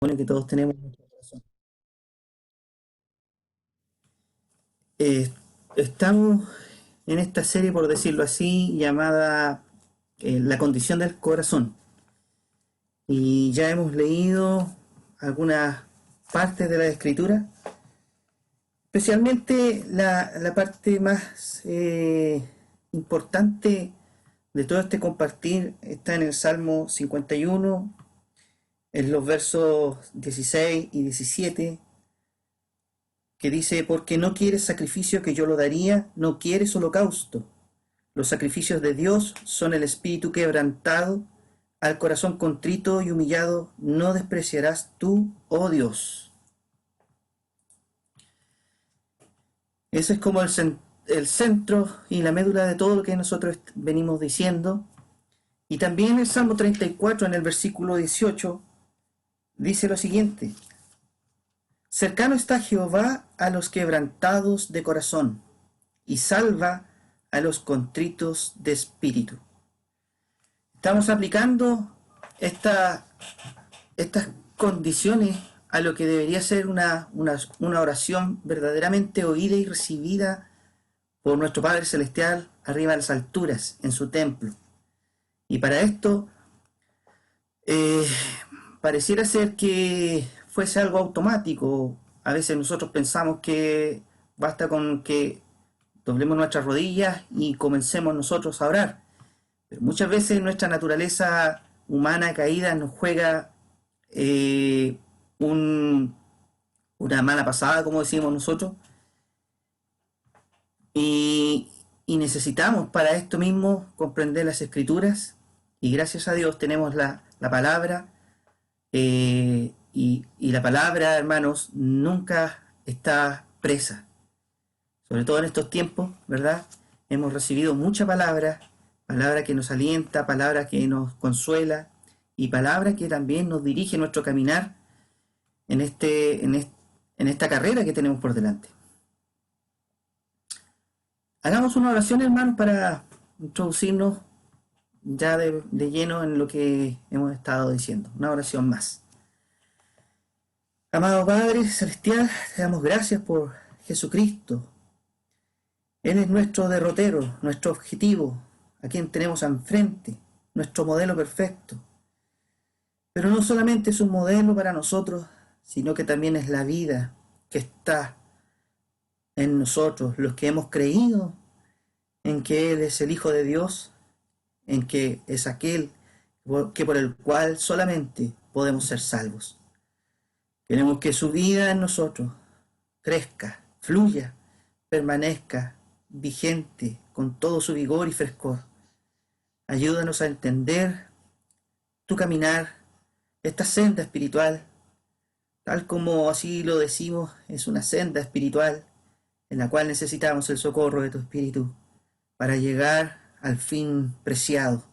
Bueno, que todos tenemos en nuestro corazón. Estamos en esta serie, por decirlo así, llamada La condición del corazón. Y ya hemos leído algunas partes de la escritura, especialmente la parte más importante de todo este compartir está en el Salmo 51, en los versos 16 y 17, que dice, porque no quieres sacrificio que yo lo daría, no quieres holocausto. Los sacrificios de Dios son el espíritu quebrantado, al corazón contrito y humillado no despreciarás tú, oh Dios. Ese es como el centro y la médula de todo lo que nosotros venimos diciendo. Y también el Salmo 34 en el versículo 18 dice lo siguiente, cercano está Jehová a los quebrantados de corazón y salva a los contritos de espíritu. Estamos aplicando estas condiciones a lo que debería ser una oración verdaderamente oída y recibida por nuestro Padre Celestial arriba de las alturas, en su templo. Y para esto, eh, pareciera ser que fuese algo automático. A veces nosotros pensamos que basta con que doblemos nuestras rodillas y comencemos nosotros a orar. Pero muchas veces nuestra naturaleza humana caída nos juega eh, un, una mala pasada, como decimos nosotros, y, y necesitamos para esto mismo comprender las escrituras, y gracias a Dios tenemos la palabra, y la palabra, hermanos, nunca está presa. Sobre todo en estos tiempos, ¿verdad? Hemos recibido mucha palabra, palabra que nos alienta, palabra que nos consuela y palabra que también nos dirige nuestro caminar en esta carrera que tenemos por delante. Hagamos una oración, hermanos, para introducirnos ya de lleno en lo que hemos estado diciendo. Una oración más. Amado Padre Celestial, te damos gracias por Jesucristo. Él es nuestro derrotero, nuestro objetivo, a quien tenemos enfrente, nuestro modelo perfecto. Pero no solamente es un modelo para nosotros, sino que también es la vida que está en nosotros, los que hemos creído en que Él es el Hijo de Dios, en que es aquel que por el cual solamente podemos ser salvos. Queremos que su vida en nosotros crezca, fluya, permanezca vigente con todo su vigor y frescor. Ayúdanos a entender tu caminar, esta senda espiritual, tal como así lo decimos, es una senda espiritual en la cual necesitamos el socorro de tu Espíritu para llegar al fin preciado,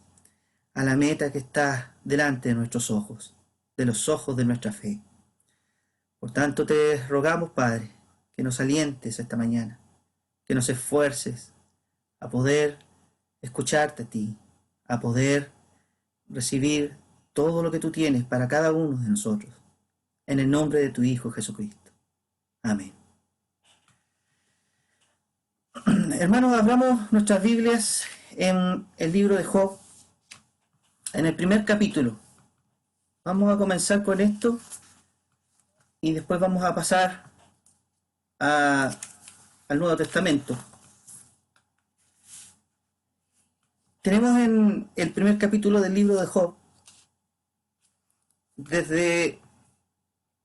a la meta que está delante de nuestros ojos, de los ojos de nuestra fe. Por tanto, te rogamos, Padre, que nos alientes esta mañana, que nos esfuerces a poder escucharte a ti, a poder recibir todo lo que tú tienes para cada uno de nosotros, en el nombre de tu Hijo Jesucristo. Amén. Hermanos, abramos nuestras Biblias en el libro de Job, en el primer capítulo. Vamos a comenzar con esto y después vamos a pasar a, al Nuevo Testamento. Tenemos en el primer capítulo del libro de Job, desde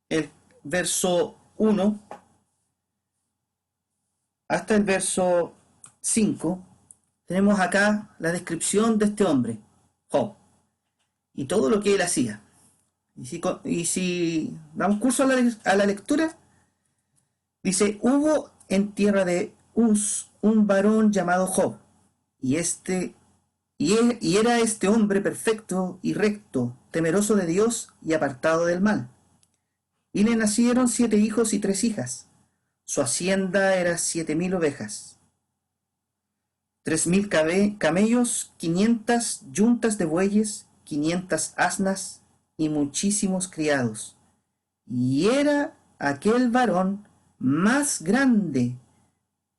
el verso 1 hasta el verso 5, tenemos acá la descripción de este hombre, Job, y todo lo que él hacía. Y si damos curso a la lectura, dice, hubo en tierra de Uz un varón llamado Job, y y era este hombre perfecto y recto, temeroso de Dios y apartado del mal. Y le nacieron 7 hijos y 3 hijas. Su hacienda era 7.000 ovejas, 3.000 camellos, 500 yuntas de bueyes, 500 asnas y muchísimos criados. y era aquel varón más grande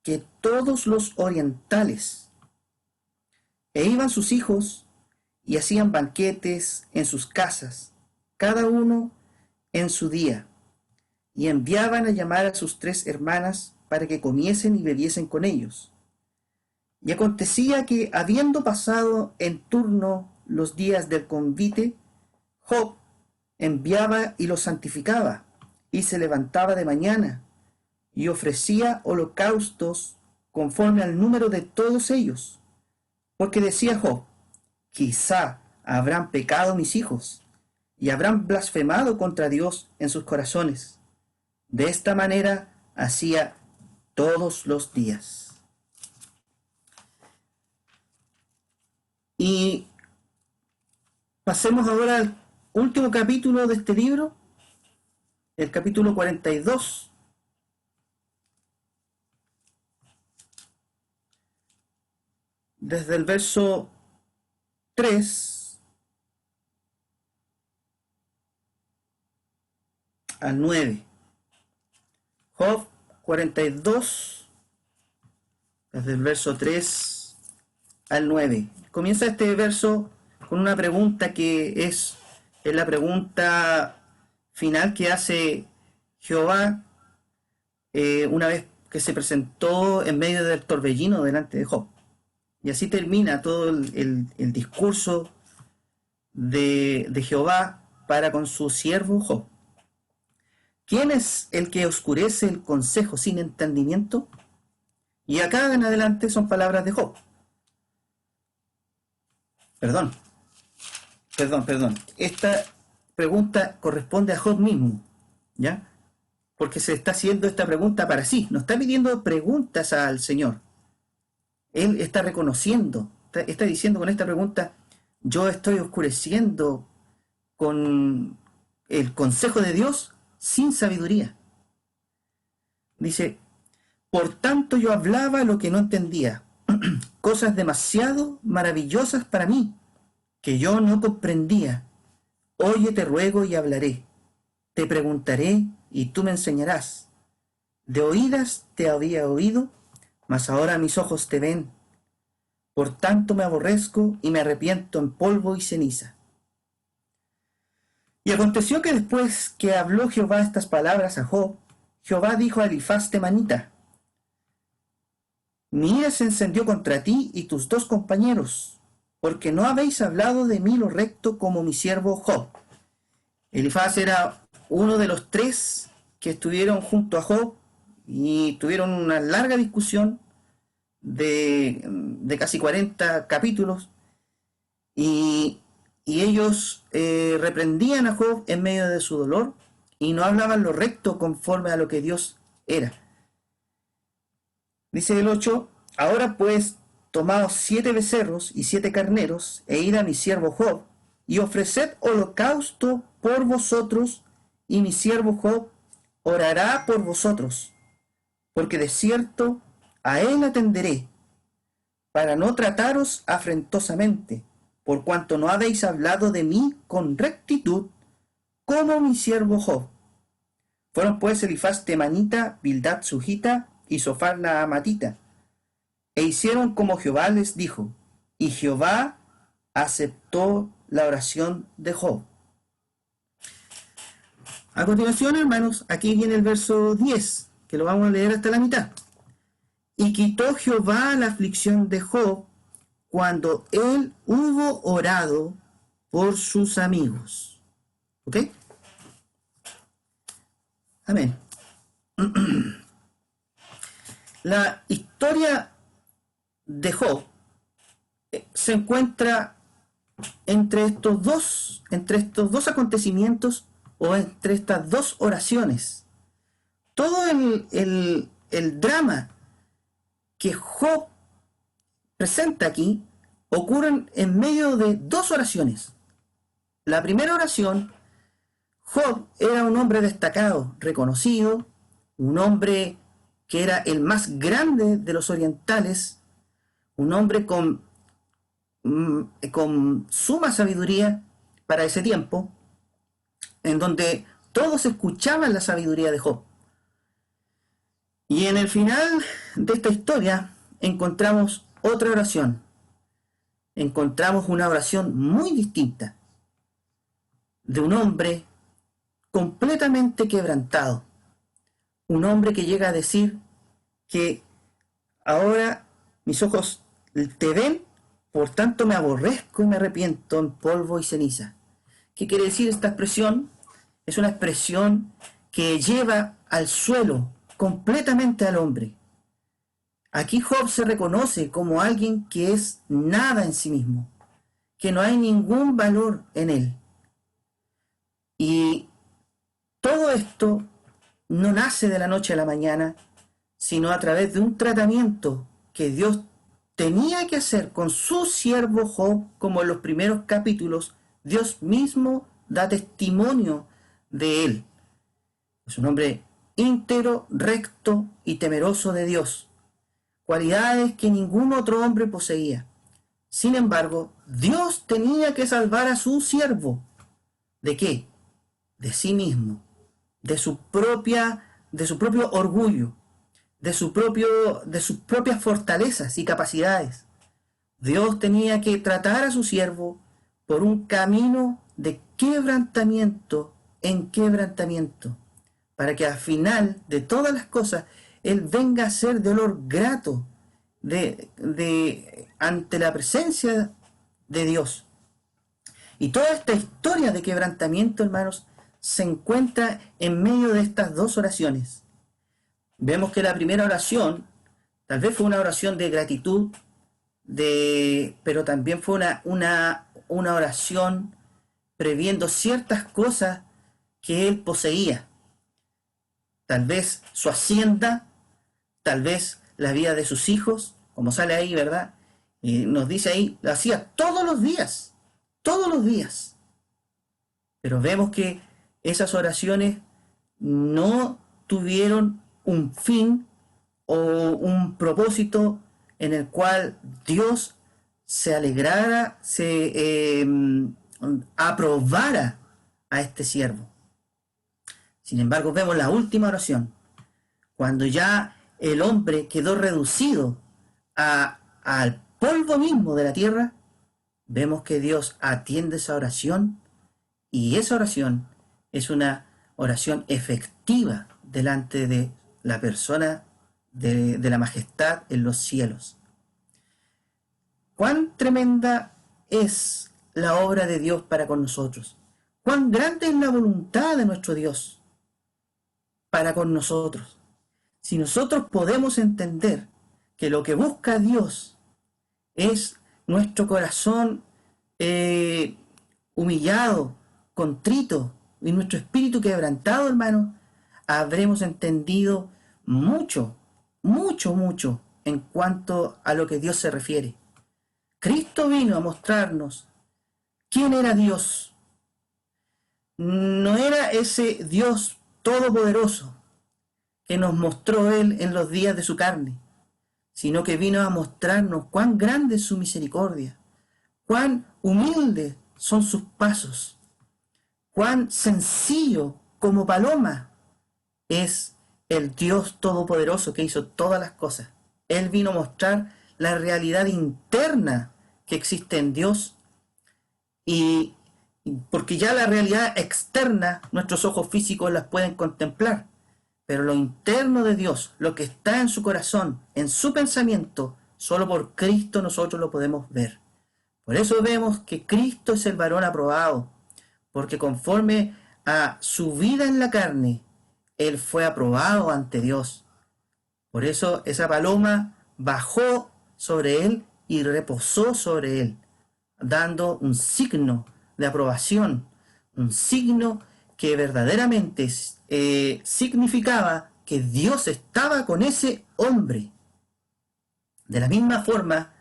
que todos los orientales. E iban sus hijos y hacían banquetes en sus casas, cada uno en su día, y enviaban a llamar a sus 3 hermanas para que comiesen y bebiesen con ellos. Y acontecía que, habiendo pasado en turno los días del convite, Job enviaba y los santificaba, y se levantaba de mañana, y ofrecía holocaustos conforme al número de todos ellos. Porque decía Job, quizá habrán pecado mis hijos, y habrán blasfemado contra Dios en sus corazones. De esta manera hacía todos los días. Y pasemos ahora al último capítulo de este libro, el capítulo 42. Desde el verso 3 al 9. Job 42, desde el verso 3 al 9. Comienza este verso con una pregunta que es la pregunta final que hace Jehová una vez que se presentó en medio del torbellino delante de Job. Y así termina todo el discurso de Jehová para con su siervo Job. ¿Quién es el que oscurece el consejo sin entendimiento? Y acá en adelante son palabras de Job. Perdón. Esta pregunta corresponde a Job mismo, ¿ya? Porque se está haciendo esta pregunta para sí. No está pidiendo preguntas al Señor. Él está reconociendo, está diciendo con esta pregunta, yo estoy oscureciendo con el consejo de Dios sin sabiduría. Dice, por tanto yo hablaba lo que no entendía, cosas demasiado maravillosas para mí, que yo no comprendía. Oye, te ruego y hablaré. Te preguntaré y tú me enseñarás. De oídas te había oído, mas ahora mis ojos te ven. Por tanto me aborrezco y me arrepiento en polvo y ceniza. Y aconteció que después que habló Jehová estas palabras a Job, Jehová dijo a Elifaz temanita, mi ira se encendió contra ti y tus 2 compañeros, porque no habéis hablado de mí lo recto como mi siervo Job. Elifaz era uno de los 3 que estuvieron junto a Job y tuvieron una larga discusión de casi 40 capítulos y ellos reprendían a Job en medio de su dolor y no hablaban lo recto conforme a lo que Dios era. Dice el 8, ahora pues tomaos 7 becerros y 7 carneros e id a mi siervo Job y ofreced holocausto por vosotros y mi siervo Job orará por vosotros, porque de cierto a él atenderé, para no trataros afrentosamente, por cuanto no habéis hablado de mí con rectitud, como mi siervo Job. Fueron pues Elifaz temanita, Bildad sujita y Sofar la amatita, e hicieron como Jehová les dijo, y Jehová aceptó la oración de Job. A continuación, hermanos, aquí viene el verso 10, que lo vamos a leer hasta la mitad. Y quitó Jehová la aflicción de Job cuando él hubo orado por sus amigos. ¿Ok? Amén. La historia de Job se encuentra entre estos dos acontecimientos o entre estas 2 oraciones. Todo el drama que Job presenta aquí ocurren en medio de 2 oraciones. La primera oración, Job era un hombre destacado, reconocido, un hombre que era el más grande de los orientales, un hombre con suma sabiduría para ese tiempo, en donde Todos escuchaban la sabiduría de Job. Y en el final de esta historia encontramos otra oración. Encontramos una oración muy distinta de un hombre completamente quebrantado. Un hombre que llega a decir que ahora mis ojos te ven, por tanto me aborrezco y me arrepiento en polvo y ceniza. ¿Qué quiere decir esta expresión? Es una expresión que lleva al suelo completamente al hombre. Aquí Job se reconoce como alguien que es nada en sí mismo, que no hay ningún valor en él. Y todo esto no nace de la noche a la mañana, sino a través de un tratamiento que Dios tenía que hacer con su siervo Job, como en los primeros capítulos, Dios mismo da testimonio de él. Es un hombre íntegro, recto y temeroso de Dios, cualidades que ningún otro hombre poseía. Sin embargo, Dios tenía que salvar a su siervo. ¿De qué? De sí mismo, de su propio orgullo, de sus propias fortalezas y capacidades. Dios tenía que tratar a su siervo por un camino de quebrantamiento en quebrantamiento, para que al final de todas las cosas Él venga a ser de olor grato ante la presencia de Dios. Y toda esta historia de quebrantamiento, hermanos, se encuentra en medio de estas dos oraciones. Vemos que la primera oración tal vez fue una oración de gratitud, pero también fue una oración previendo ciertas cosas que él poseía. Tal vez su hacienda, tal vez la vida de sus hijos, como sale ahí, ¿verdad? Y nos dice ahí, lo hacía todos los días. Pero vemos que esas oraciones no tuvieron un fin o un propósito en el cual Dios se alegrara, aprobara a este siervo. Sin embargo, vemos la última oración, cuando ya el hombre quedó reducido al polvo mismo de la tierra. Vemos que Dios atiende esa oración, y esa oración es una oración efectiva delante de la persona de la majestad en los cielos. Cuán tremenda es la obra de Dios para con nosotros. Cuán grande es la voluntad de nuestro Dios para con nosotros. Si nosotros podemos entender que lo que busca Dios es nuestro corazón humillado, contrito, y nuestro espíritu quebrantado, hermano, habremos entendido mucho en cuanto a lo que Dios se refiere. Cristo vino a mostrarnos quién era Dios. No era ese Dios todopoderoso que nos mostró Él en los días de su carne, sino que vino a mostrarnos cuán grande es su misericordia, cuán humildes son sus pasos, cuán sencillo como paloma es el Dios todopoderoso que hizo todas las cosas. Él vino a mostrar la realidad interna que existe en Dios, y porque ya la realidad externa nuestros ojos físicos las pueden contemplar, pero lo interno de Dios, lo que está en su corazón, en su pensamiento, solo por Cristo nosotros lo podemos ver. Por eso vemos que Cristo es el varón aprobado, porque conforme a su vida en la carne, Él fue aprobado ante Dios. Por eso esa paloma bajó sobre Él y reposó sobre Él, dando un signo de aprobación, un signo que verdaderamente significaba que Dios estaba con ese hombre. De la misma forma,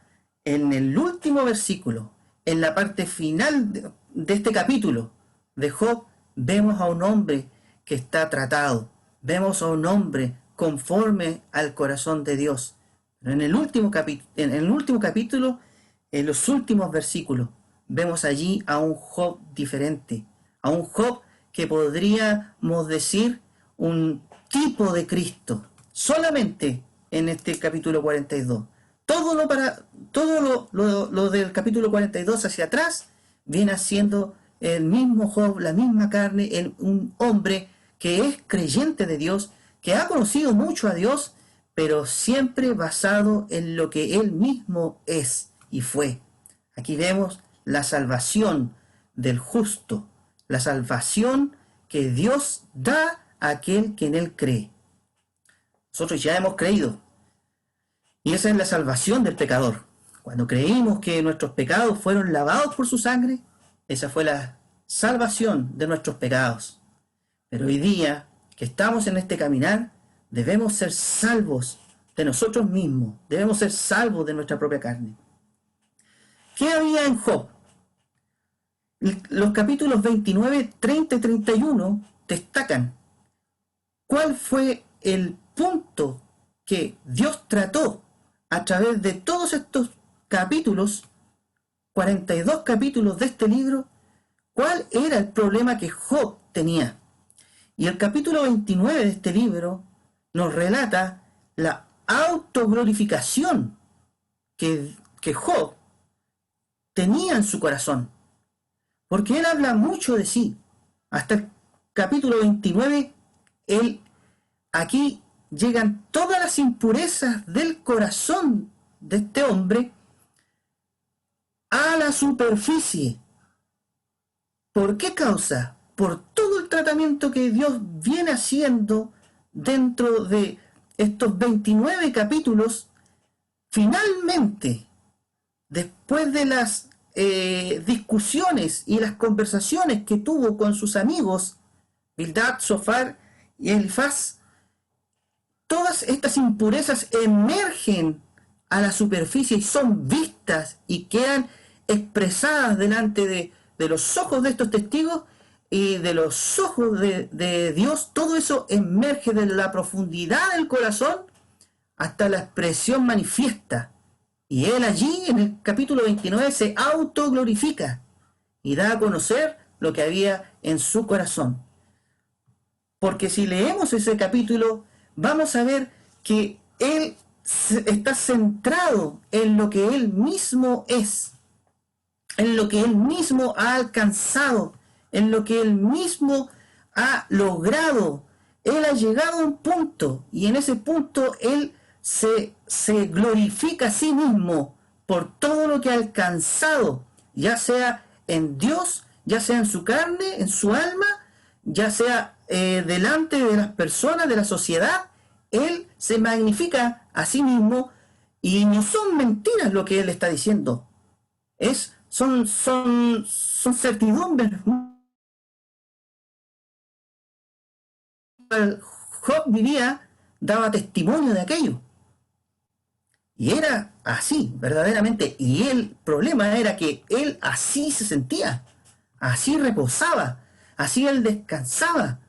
en el último versículo, en la parte final de este capítulo de Job, vemos a un hombre que está tratado, vemos a un hombre conforme al corazón de Dios. Pero en el último capítulo, en los últimos versículos, vemos allí a un Job diferente, a un Job que podríamos decir un tipo de Cristo, solamente en este capítulo 42. Todo lo del capítulo 42 hacia atrás viene siendo el mismo Job, la misma carne, un hombre que es creyente de Dios, que ha conocido mucho a Dios, pero siempre basado en lo que él mismo es y fue. Aquí vemos la salvación del justo, la salvación que Dios da a aquel que en él cree. Nosotros ya hemos creído, y esa es la salvación del pecador. Cuando creímos que nuestros pecados fueron lavados por su sangre, esa fue la salvación de nuestros pecados. Pero hoy día, que estamos en este caminar, debemos ser salvos de nosotros mismos, debemos ser salvos de nuestra propia carne. ¿Qué había en Job? Los capítulos 29, 30 y 31 destacan cuál fue el punto que Dios trató a través de todos estos capítulos, 42 capítulos de este libro, cuál era el problema que Job tenía. Y el capítulo 29 de este libro nos relata la autoglorificación que Job tenía en su corazón. Porque él habla mucho de sí. Hasta el capítulo 29, aquí llegan todas las impurezas del corazón de este hombre a la superficie. ¿Por qué causa? Por todo el tratamiento que Dios viene haciendo dentro de estos 29 capítulos. Finalmente, después de las discusiones y las conversaciones que tuvo con sus amigos Bildad, Zofar y Elifaz, todas estas impurezas emergen a la superficie y son vistas y quedan expresadas delante de los ojos de estos testigos y de los ojos de Dios. Todo eso emerge de la profundidad del corazón hasta la expresión manifiesta. Y él allí, en el capítulo 29, se autoglorifica y da a conocer lo que había en su corazón. Porque si leemos ese capítulo, vamos a ver que él está centrado en lo que él mismo es, en lo que él mismo ha alcanzado, en lo que él mismo ha logrado. Él ha llegado a un punto, y en ese punto él se glorifica a sí mismo por todo lo que ha alcanzado, ya sea en Dios, ya sea en su carne, en su alma, ya sea delante de las personas, de la sociedad. Él se magnifica a sí mismo, y no son mentiras lo que él está diciendo. Son certidumbres. Job vivía, daba testimonio de aquello. Y era así, verdaderamente. Y el problema era que él así se sentía, así reposaba, así él descansaba,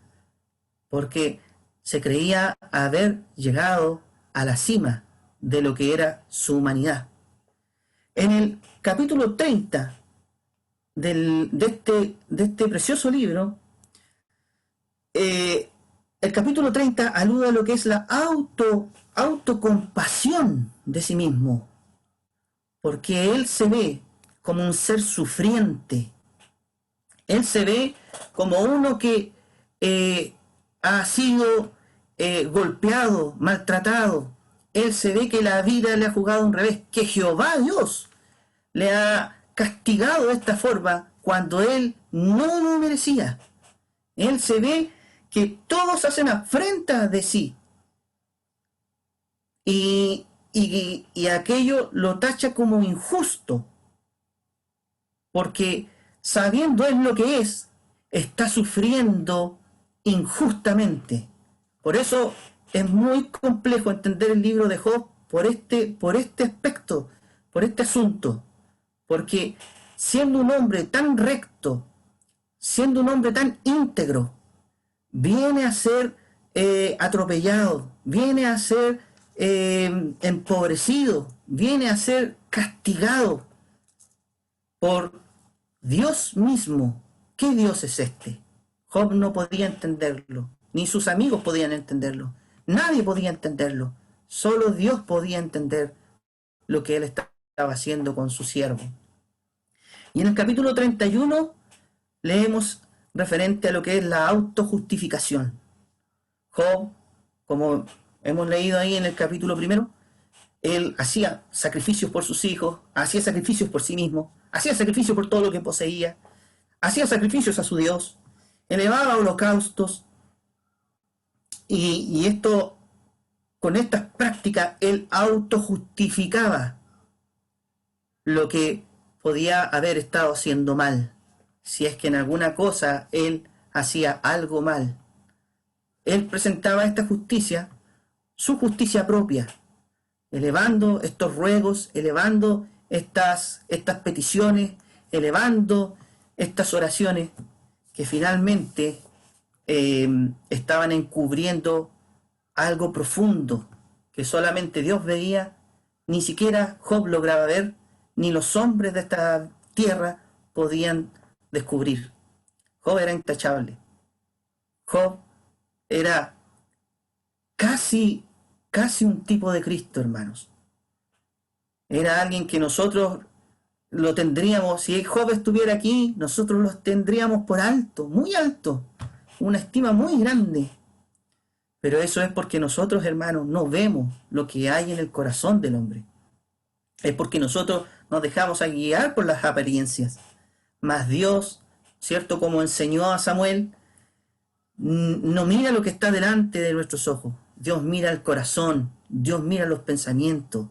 porque se creía haber llegado a la cima de lo que era su humanidad. En el capítulo 30 de este precioso libro, el capítulo 30 alude a lo que es la autocompasión de sí mismo, porque él se ve como un ser sufriente. Él se ve como uno que ha sido golpeado, maltratado. Él se ve que la vida le ha jugado un revés, que Jehová Dios le ha castigado de esta forma cuando él no lo merecía. Él se ve que todos hacen afrenta de sí, y aquello lo tacha como injusto, porque sabiendo él lo que es, está sufriendo injustamente. Por eso es muy complejo entender el libro de Job por este aspecto, por este asunto, porque siendo un hombre tan recto, siendo un hombre tan íntegro, viene a ser atropellado, viene a ser empobrecido, viene a ser castigado por Dios mismo. ¿Qué Dios es este? Job no podía entenderlo, ni sus amigos podían entenderlo, nadie podía entenderlo, solo Dios podía entender lo que él estaba haciendo con su siervo. Y en el capítulo 31 leemos referente a lo que es la autojustificación. Job, como hemos leído ahí en el capítulo primero, él hacía sacrificios por sus hijos, hacía sacrificios por sí mismo, hacía sacrificios por todo lo que poseía, hacía sacrificios a su Dios, elevaba holocaustos, y esto, con estas prácticas, él autojustificaba lo que podía haber estado haciendo mal, si es que en alguna cosa él hacía algo mal. Él presentaba esta justicia, su justicia propia, elevando estos ruegos, elevando estas peticiones, elevando estas oraciones que finalmente estaban encubriendo algo profundo que solamente Dios veía, ni siquiera Job lograba ver, ni los hombres de esta tierra podían descubrir. Job era intachable. Job era casi un tipo de Cristo, hermanos. Era alguien que nosotros lo tendríamos, si Job estuviera aquí, nosotros los tendríamos por alto, muy alto, una estima muy grande. Pero eso es porque nosotros, hermanos, no vemos lo que hay en el corazón del hombre. Es porque nosotros nos dejamos a guiar por las apariencias. Mas Dios, ¿cierto? Como enseñó a Samuel, no mira lo que está delante de nuestros ojos. Dios mira el corazón, Dios mira los pensamientos.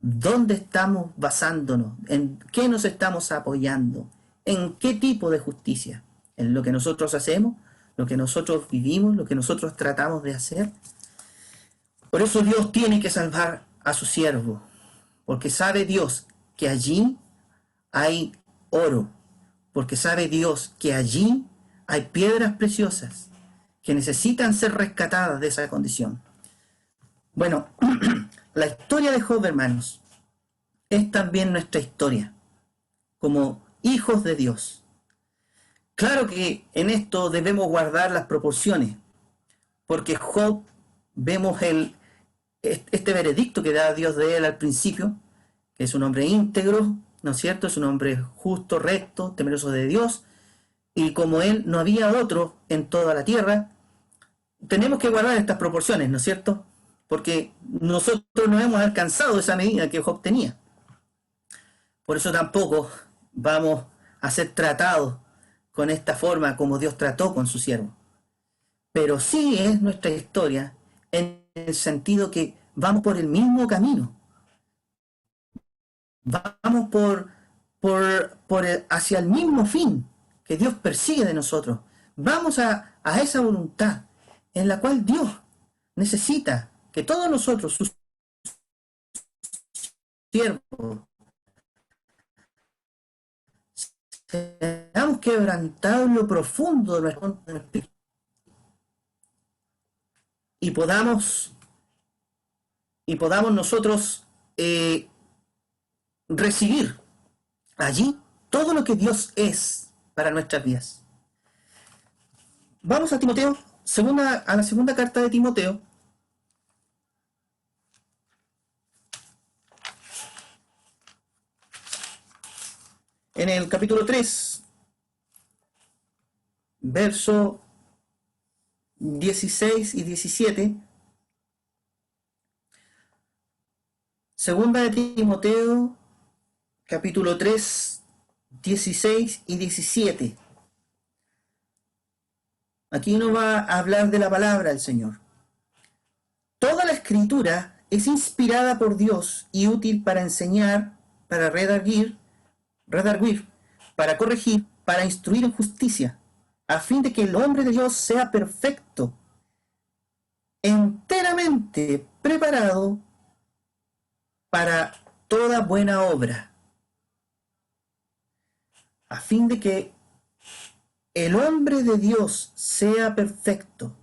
¿Dónde estamos basándonos? ¿En qué nos estamos apoyando? ¿En qué tipo de justicia? ¿En lo que nosotros hacemos? ¿Lo que nosotros vivimos? ¿Lo que nosotros tratamos de hacer? Por eso Dios tiene que salvar a su siervo, porque sabe Dios que allí hay oro, porque sabe Dios que allí hay piedras preciosas que necesitan ser rescatadas de esa condición. Bueno, la historia de Job, hermanos, es también nuestra historia, como hijos de Dios. Claro que en esto debemos guardar las proporciones, porque Job, vemos este veredicto que da Dios de él al principio, que es un hombre íntegro, ¿no es cierto? Es un hombre justo, recto, temeroso de Dios, y como él no había otro en toda la tierra, tenemos que guardar estas proporciones, ¿no es cierto? Porque nosotros no hemos alcanzado esa medida que Job tenía. Por eso tampoco vamos a ser tratados con esta forma como Dios trató con su siervo. Pero sí es nuestra historia en el sentido que vamos por el mismo camino. Vamos hacia el mismo fin que Dios persigue de nosotros. Vamos a esa voluntad en la cual Dios necesita que todos nosotros, sus siervos, seamos quebrantados en lo profundo de nuestro espíritu y podamos nosotros recibir allí todo lo que Dios es para nuestras vidas. Vamos a Timoteo, a la segunda carta de Timoteo. En el capítulo 3, verso 16 y 17. Segunda de Timoteo, capítulo 3, 16 y 17. Aquí nos va a hablar de la palabra del Señor. Toda la escritura es inspirada por Dios y útil para enseñar, para redarguir, para corregir, para instruir en justicia, a fin de que el hombre de Dios sea perfecto, enteramente preparado para toda buena obra, a fin de que el hombre de Dios sea perfecto.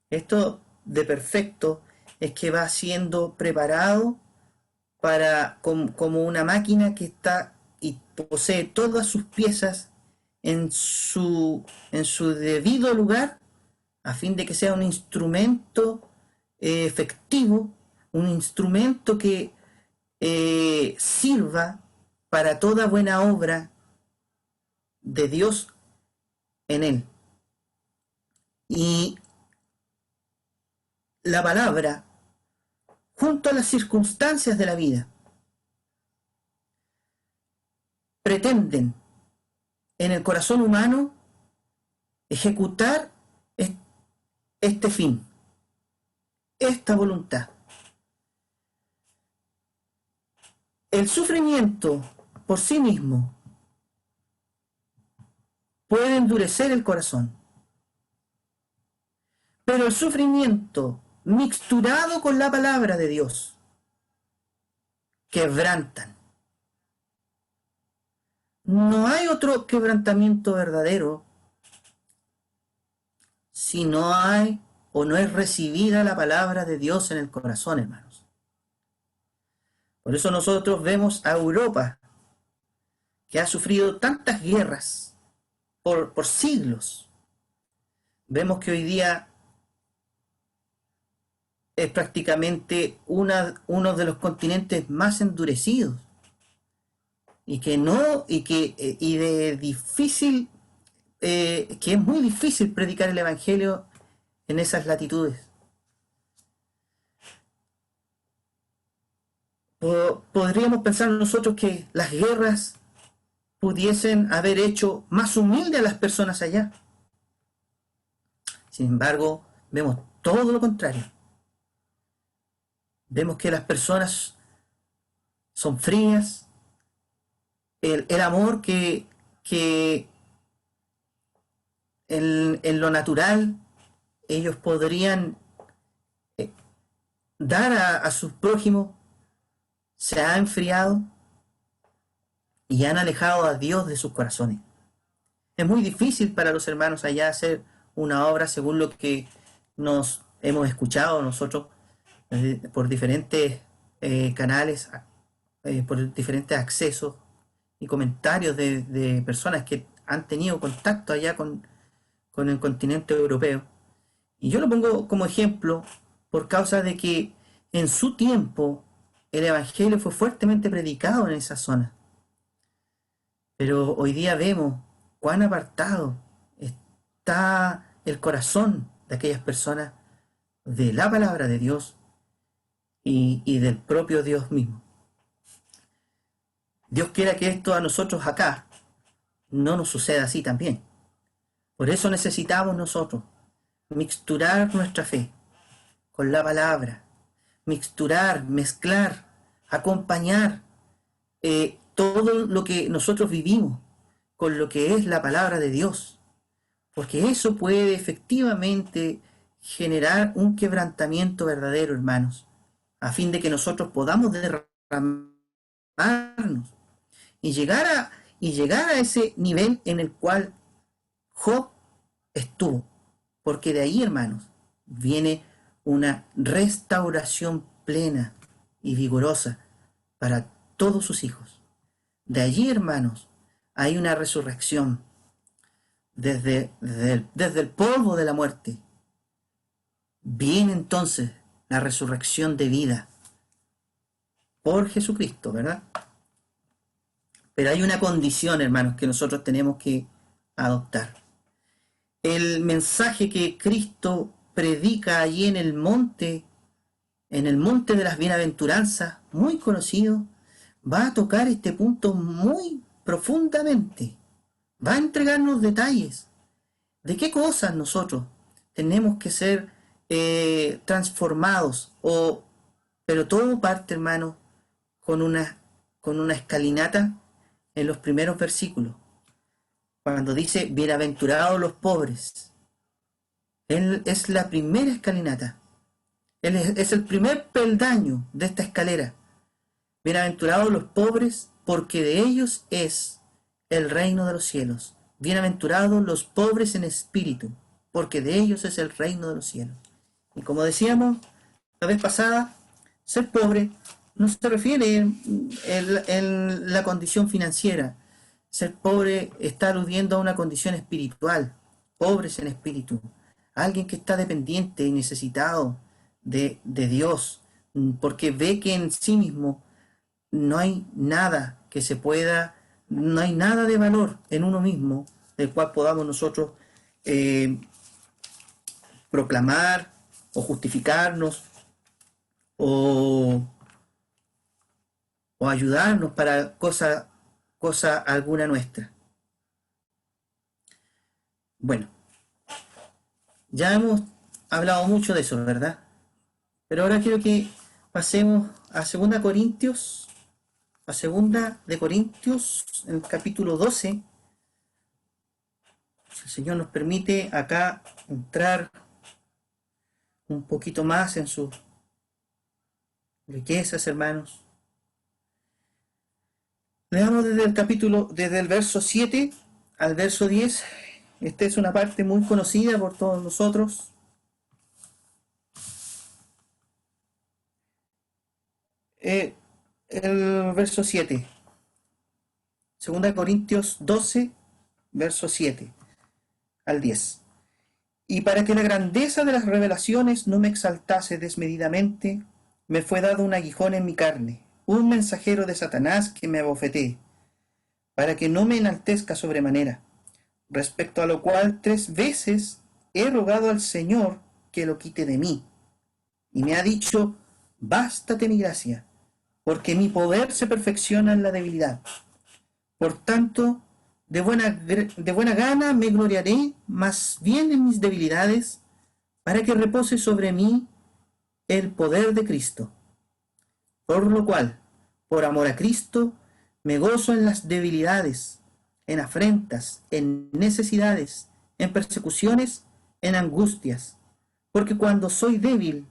Esto de perfecto es que va siendo preparado como una máquina que está y posee todas sus piezas en su debido lugar, a fin de que sea un instrumento efectivo, un instrumento que sirva para toda buena obra de Dios en él. Y la palabra, junto a las circunstancias de la vida, pretenden en el corazón humano ejecutar este fin, esta voluntad. El sufrimiento por sí mismo puede endurecer el corazón, pero el sufrimiento mixturado con la palabra de Dios quebrantan. No hay otro quebrantamiento verdadero si no hay o no es recibida la palabra de Dios en el corazón, hermanos. Por eso nosotros vemos a Europa, que ha sufrido tantas guerras por siglos. Vemos que hoy día es prácticamente uno de los continentes más endurecidos y que es muy difícil predicar el evangelio en esas latitudes. Podríamos pensar nosotros que las guerras pudiesen haber hecho más humildes a las personas allá. Sin embargo, vemos todo lo contrario. Vemos que las personas son frías, el amor que en lo natural ellos podrían dar a sus prójimos se ha enfriado y han alejado a Dios de sus corazones. Es muy difícil para los hermanos allá hacer una obra según lo que nos hemos escuchado nosotros por diferentes canales, por diferentes accesos y comentarios de personas que han tenido contacto allá con el continente europeo. Y yo lo pongo como ejemplo por causa de que en su tiempo el evangelio fue fuertemente predicado en esa zona. Pero hoy día vemos cuán apartado está el corazón de aquellas personas de la palabra de Dios y del propio Dios mismo. Dios quiera que esto a nosotros acá no nos suceda así también. Por eso necesitamos nosotros mixturar nuestra fe con la palabra, mixturar, mezclar, acompañar todo lo que nosotros vivimos con lo que es la palabra de Dios, porque eso puede efectivamente generar un quebrantamiento verdadero, hermanos, a fin de que nosotros podamos derramarnos y llegar a ese nivel en el cual Job estuvo, porque de ahí, hermanos, viene una restauración plena y vigorosa para todos sus hijos. De allí, hermanos, hay una resurrección desde el polvo de la muerte. Viene entonces la resurrección de vida por Jesucristo, ¿verdad? Pero hay una condición, hermanos, que nosotros tenemos que adoptar. El mensaje que Cristo predica allí en el monte de las bienaventuranzas, muy conocido, va a tocar este punto muy profundamente. Va a entregarnos detalles de qué cosas nosotros tenemos que ser transformados, pero todo parte, hermano, con una escalinata en los primeros versículos, cuando dice bienaventurados los pobres. Él es la primera escalinata. Él es el primer peldaño de esta escalera. Bienaventurados los pobres, porque de ellos es el reino de los cielos. Bienaventurados los pobres en espíritu, porque de ellos es el reino de los cielos. Y como decíamos la vez pasada, ser pobre no se refiere en la condición financiera, Ser pobre está aludiendo a una condición espiritual, pobres en espíritu, alguien que está dependiente y necesitado de Dios, porque ve que en sí mismo no hay nada que se pueda, no hay nada de valor en uno mismo del cual podamos nosotros eh, proclamar o justificarnos o, o ayudarnos para cosa alguna nuestra. Bueno, ya hemos hablado mucho de eso, ¿verdad? Pero ahora quiero que pasemos a Segunda de Corintios, en el capítulo 12. Si el Señor nos permite acá entrar un poquito más en sus riquezas, hermanos. Leamos desde el verso 7 al verso 10. Esta es una parte muy conocida por todos nosotros. El verso 7. Segunda Corintios 12, verso 7 al 10. Y para que la grandeza de las revelaciones no me exaltase desmedidamente, me fue dado un aguijón en mi carne, un mensajero de Satanás que me abofetee, para que no me enaltezca sobremanera, respecto a lo cual 3 veces he rogado al Señor que lo quite de mí. Y me ha dicho, bástate mi gracia, porque mi poder se perfecciona en la debilidad. Por tanto, de buena gana me gloriaré más bien en mis debilidades, para que repose sobre mí el poder de Cristo. Por lo cual, por amor a Cristo, me gozo en las debilidades, en afrentas, en necesidades, en persecuciones, en angustias, porque cuando soy débil,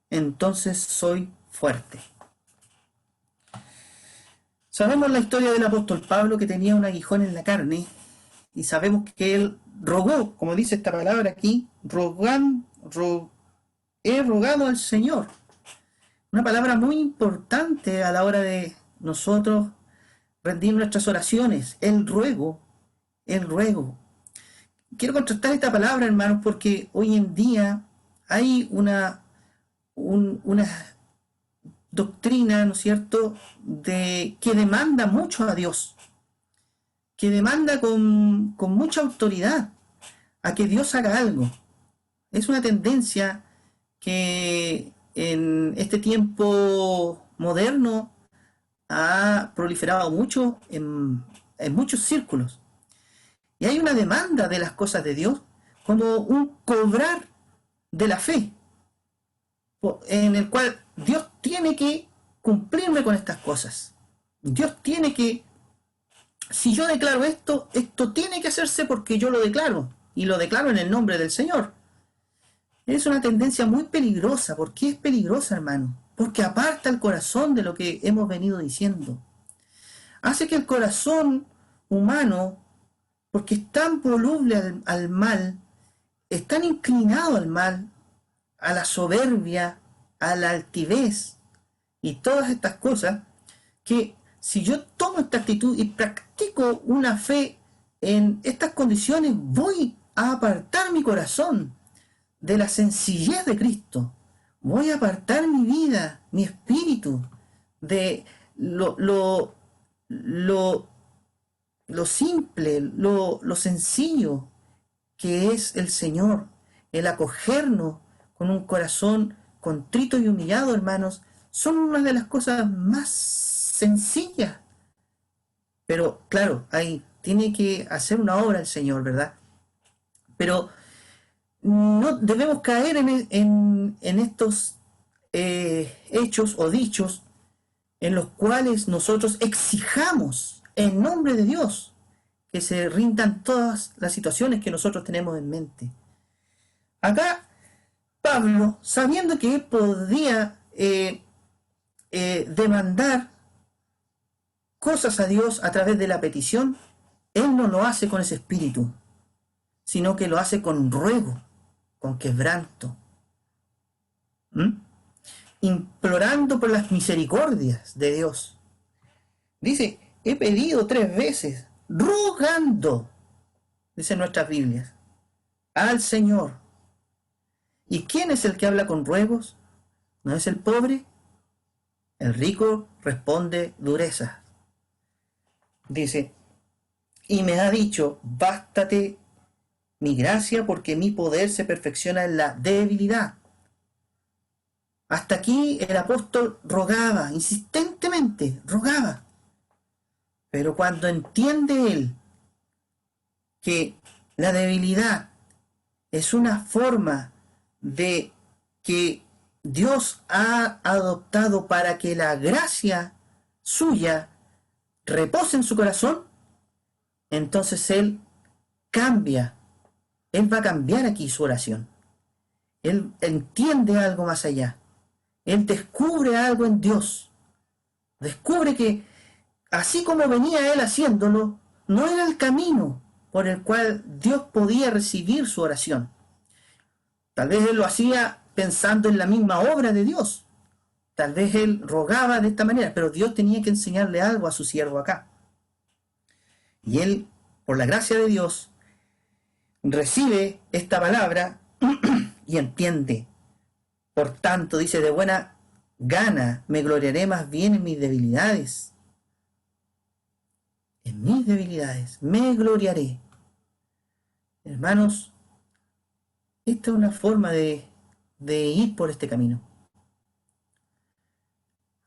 entonces soy fuerte. Sabemos la historia del apóstol Pablo, que tenía un aguijón en la carne, y sabemos que él rogó, como dice esta palabra aquí, he rogado al Señor. Una palabra muy importante a la hora de nosotros rendir nuestras oraciones. El ruego, el ruego. Quiero contrastar esta palabra, hermanos, porque hoy en día hay una doctrina, ¿no es cierto?, que demanda mucho a Dios, que demanda con mucha autoridad a que Dios haga algo. Es una tendencia que en este tiempo moderno ha proliferado mucho en muchos círculos. Y hay una demanda de las cosas de Dios como un cobrar de la fe, en el cual Dios tiene que cumplirme con estas cosas. Dios tiene que, si yo declaro esto, esto tiene que hacerse porque yo lo declaro, y lo declaro en el nombre del Señor. Es una tendencia muy peligrosa. ¿Por qué es peligrosa, hermano? Porque aparta el corazón de lo que hemos venido diciendo. Hace que el corazón humano, porque es tan voluble al mal, es tan inclinado al mal, a la soberbia, a la altivez y todas estas cosas, que si yo tomo esta actitud y practico una fe en estas condiciones, voy a apartar mi corazón de la sencillez de Cristo. Voy a apartar mi vida, mi espíritu, de lo, lo simple, lo sencillo que es el Señor, el acogernos con un corazón contrito y humillado, hermanos, son una de las cosas más sencillas. Pero claro, ahí tiene que hacer una obra el Señor, ¿verdad? Pero no debemos caer en estos hechos o dichos en los cuales nosotros exijamos en nombre de Dios que se rindan todas las situaciones que nosotros tenemos en mente. Acá Pablo, sabiendo que él podía demandar cosas a Dios a través de la petición, él no lo hace con ese espíritu, sino que lo hace con ruego, con quebranto, implorando por las misericordias de Dios. Dice, he pedido 3 veces rogando, dicen nuestras Biblias, al Señor. ¿Y quién es el que habla con ruegos? ¿No es el pobre? El rico responde dureza. Dice, y me ha dicho, bástate mi gracia porque mi poder se perfecciona en la debilidad. Hasta aquí el apóstol rogaba, insistentemente, rogaba. Pero cuando entiende él que la debilidad es una forma de que Dios ha adoptado para que la gracia suya repose en su corazón, entonces él cambia, él va a cambiar aquí su oración. Él entiende algo más allá. Él descubre algo en Dios. Descubre que así como venía él haciéndolo, no era el camino por el cual Dios podía recibir su oración. Tal vez él lo hacía pensando en la misma obra de Dios. Tal vez él rogaba de esta manera, pero Dios tenía que enseñarle algo a su siervo acá. Y él, por la gracia de Dios, recibe esta palabra y entiende. Por tanto, dice, de buena gana me gloriaré más bien en mis debilidades. En mis debilidades me gloriaré. Hermanos, esta es una forma de ir por este camino.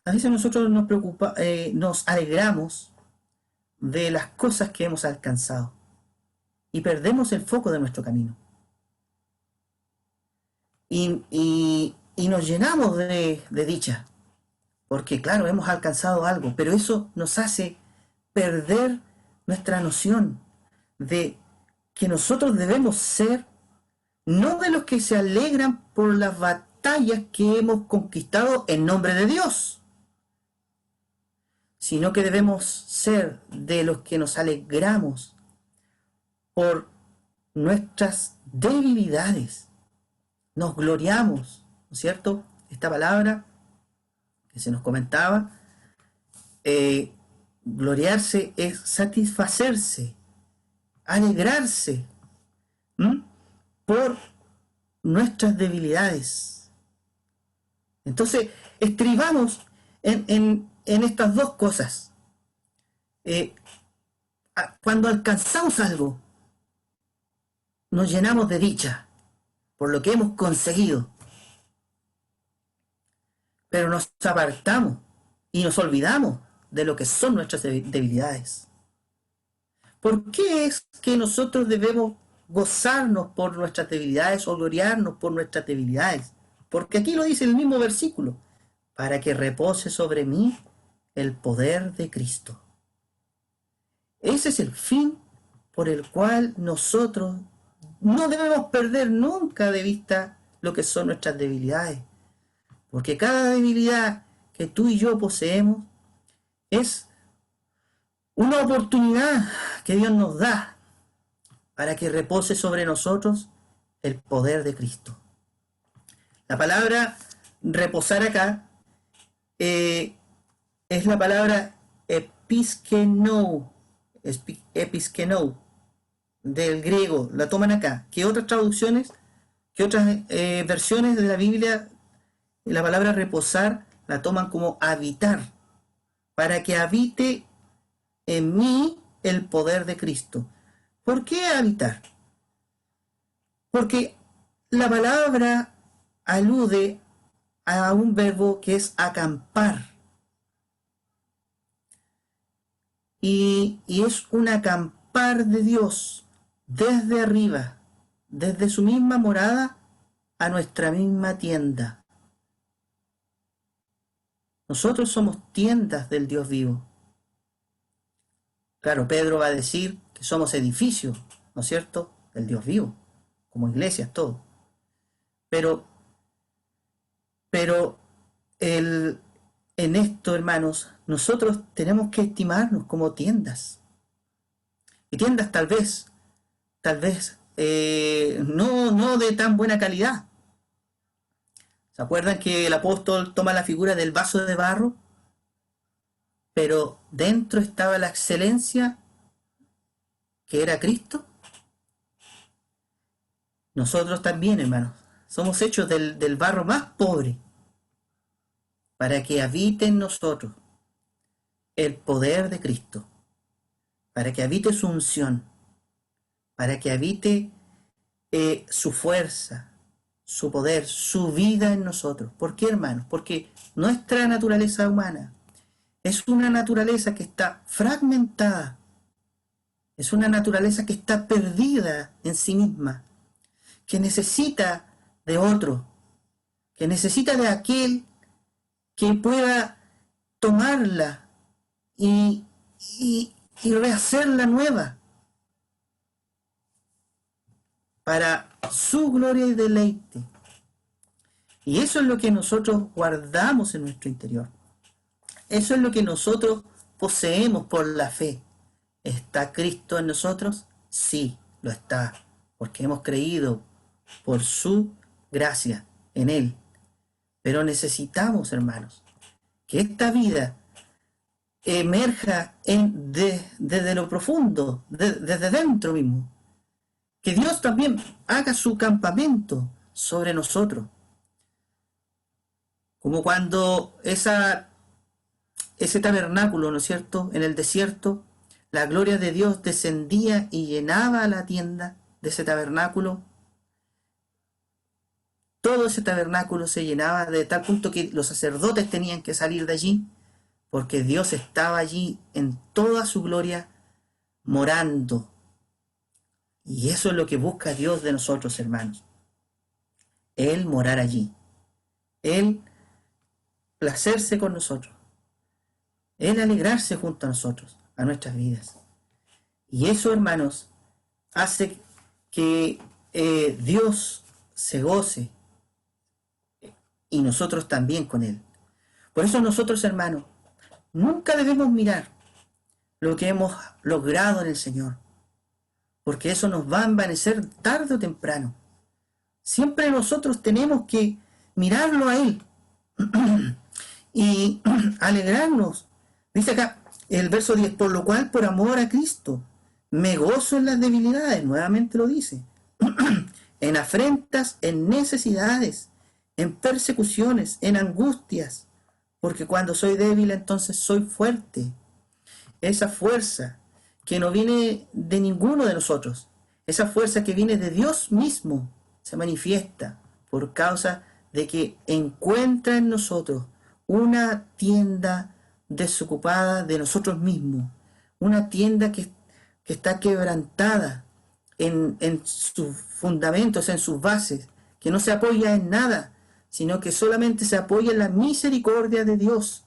A veces nosotros nos alegramos de las cosas que hemos alcanzado y perdemos el foco de nuestro camino. Y nos llenamos de dicha, porque claro, hemos alcanzado algo, pero eso nos hace perder nuestra noción de que nosotros debemos ser no de los que se alegran por las batallas que hemos conquistado en nombre de Dios, sino que debemos ser de los que nos alegramos por nuestras debilidades. Nos gloriamos, ¿no es cierto? Esta palabra que se nos comentaba, gloriarse es satisfacerse, alegrarse, ¿m? Por nuestras debilidades. Entonces, estribamos en estas dos cosas. Cuando alcanzamos algo, nos llenamos de dicha por lo que hemos conseguido, pero nos apartamos y nos olvidamos de lo que son nuestras debilidades. ¿Por qué es que nosotros debemos gozarnos por nuestras debilidades o gloriarnos por nuestras debilidades? Porque aquí lo dice el mismo versículo, para que repose sobre mí el poder de Cristo. Ese es el fin por el cual nosotros no debemos perder nunca de vista lo que son nuestras debilidades. Porque cada debilidad que tú y yo poseemos es una oportunidad que Dios nos da para que repose sobre nosotros el poder de Cristo. La palabra reposar acá es la palabra episkenou, del griego, la toman acá. ¿Qué otras traducciones, qué otras versiones de la Biblia, la palabra reposar la toman como habitar? Para que habite en mí el poder de Cristo. ¿Por qué habitar? Porque la palabra alude a un verbo que es acampar. Y es un acampar de Dios desde arriba, desde su misma morada a nuestra misma tienda. Nosotros somos tiendas del Dios vivo. Claro, Pedro va a decir que somos edificios, ¿no es cierto?, del Dios vivo, como iglesias, todo. Pero en esto, hermanos, nosotros tenemos que estimarnos como tiendas. Y tiendas tal vez no de tan buena calidad. ¿Se acuerdan que el apóstol toma la figura del vaso de barro? Pero dentro estaba la excelencia que era Cristo, nosotros también, hermanos, somos hechos del barro más pobre, para que habite en nosotros el poder de Cristo, para que habite su unción, para que habite su fuerza, su poder, su vida en nosotros. ¿Por qué, hermanos? Porque nuestra naturaleza humana es una naturaleza que está fragmentada, es una naturaleza que está perdida en sí misma, que necesita de otro, que necesita de aquel que pueda tomarla y, y rehacerla nueva para su gloria y deleite. Y eso es lo que nosotros guardamos en nuestro interior. Eso es lo que nosotros poseemos por la fe. ¿Está Cristo en nosotros? Sí, lo está, porque hemos creído por su gracia en Él. Pero necesitamos, hermanos, que esta vida emerja desde lo profundo, desde dentro mismo. Que Dios también haga su campamento sobre nosotros. Como cuando ese tabernáculo, ¿no es cierto?, en el desierto, la gloria de Dios descendía y llenaba la tienda de ese tabernáculo. Todo ese tabernáculo se llenaba de tal punto que los sacerdotes tenían que salir de allí, porque Dios estaba allí en toda su gloria, morando. Y eso es lo que busca Dios de nosotros, hermanos. Él morar allí. Él placerse con nosotros. Él alegrarse junto a nosotros, a nuestras vidas. Y eso, hermanos, hace que Dios se goce y nosotros también con Él. Por eso nosotros, hermanos, nunca debemos mirar lo que hemos logrado en el Señor, porque eso nos va a envanecer tarde o temprano. Siempre nosotros tenemos que mirarlo a Él y alegrarnos. Dice acá el verso 10, por lo cual, por amor a Cristo, me gozo en las debilidades, nuevamente lo dice, en afrentas, en necesidades, en persecuciones, en angustias, porque cuando soy débil entonces soy fuerte. Esa fuerza que no viene de ninguno de nosotros, esa fuerza que viene de Dios mismo, se manifiesta por causa de que encuentra en nosotros una tienda desocupada de nosotros mismos, una tienda que está quebrantada en sus fundamentos, en sus bases, que no se apoya en nada, sino que solamente se apoya en la misericordia de Dios,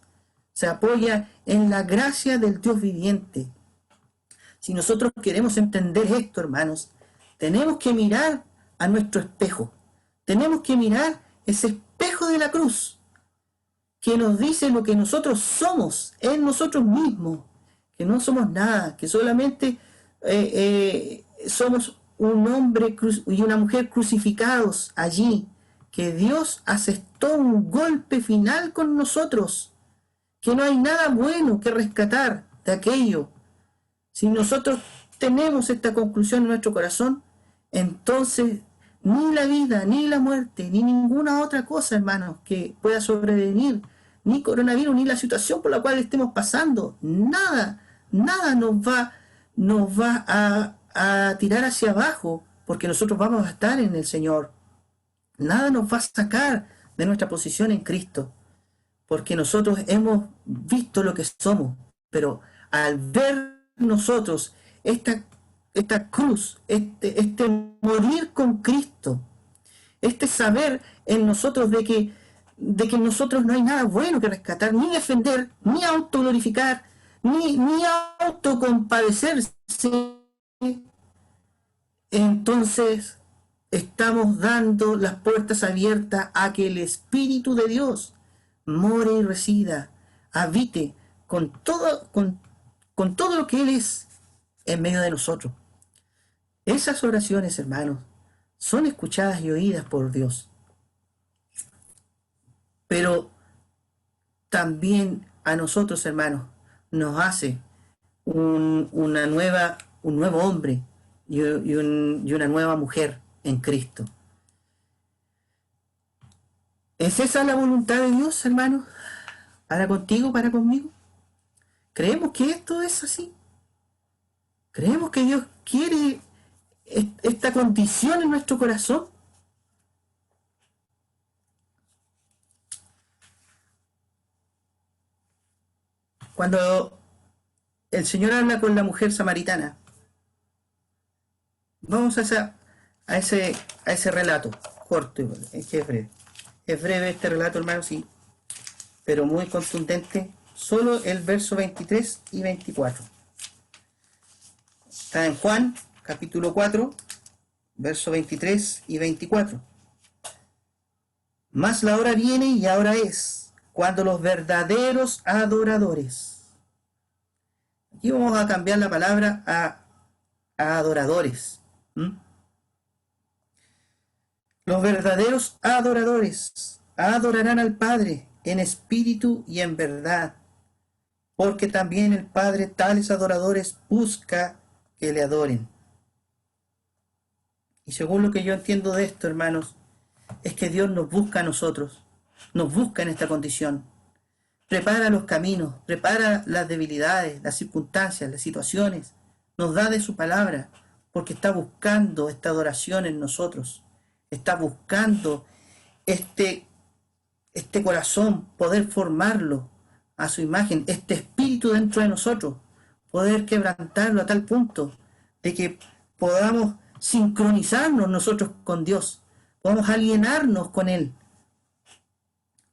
se apoya en la gracia del Dios viviente. Si nosotros queremos entender esto, hermanos, tenemos que mirar a nuestro espejo, tenemos que mirar ese espejo de la cruz, que nos dice lo que nosotros somos en nosotros mismos, que no somos nada, que solamente somos un hombre y una mujer crucificados allí, que Dios asestó un golpe final con nosotros, que no hay nada bueno que rescatar de aquello. Si nosotros tenemos esta conclusión en nuestro corazón, entonces ni la vida, ni la muerte, ni ninguna otra cosa, hermanos, que pueda sobrevenir, ni coronavirus, ni la situación por la cual estemos pasando, nada nos va a tirar hacia abajo, porque nosotros vamos a estar en el Señor. Nada nos va a sacar de nuestra posición en Cristo, porque nosotros hemos visto lo que somos, pero al ver nosotros esta cruz, este morir con Cristo, este saber en nosotros de que en nosotros no hay nada bueno que rescatar, ni defender, ni autoglorificar, ni autocompadecerse, entonces estamos dando las puertas abiertas a que el Espíritu de Dios more y resida, habite con todo lo que Él es en medio de nosotros. Esas oraciones, hermanos, son escuchadas y oídas por Dios. Pero también a nosotros, hermanos, nos hace una nueva un nuevo hombre y una nueva mujer en Cristo. ¿Es esa la voluntad de Dios, hermanos? ¿Para contigo, para conmigo? ¿Creemos que esto es así? ¿Creemos que Dios quiere esta condición en nuestro corazón? Cuando el Señor habla con la mujer samaritana, vamos a ese relato corto, es que es breve. Es breve este relato, hermano, sí, pero muy contundente. Solo el verso 23 y 24. Está en Juan, capítulo 4, verso 23 y 24. Mas la hora viene y ahora es, cuando los verdaderos adoradores. Aquí vamos a cambiar la palabra a adoradores. Los verdaderos adoradores adorarán al Padre en espíritu y en verdad, porque también el Padre tales adoradores busca que le adoren. Y según lo que yo entiendo de esto, hermanos, es que Dios nos busca a nosotros, nos busca en esta condición. Prepara los caminos, prepara las debilidades, las circunstancias, las situaciones, nos da de su palabra, porque está buscando esta adoración en nosotros, está buscando este corazón, poder formarlo a su imagen, este espíritu dentro de nosotros, poder quebrantarlo a tal punto de que podamos sincronizarnos nosotros con Dios, podamos alienarnos con Él.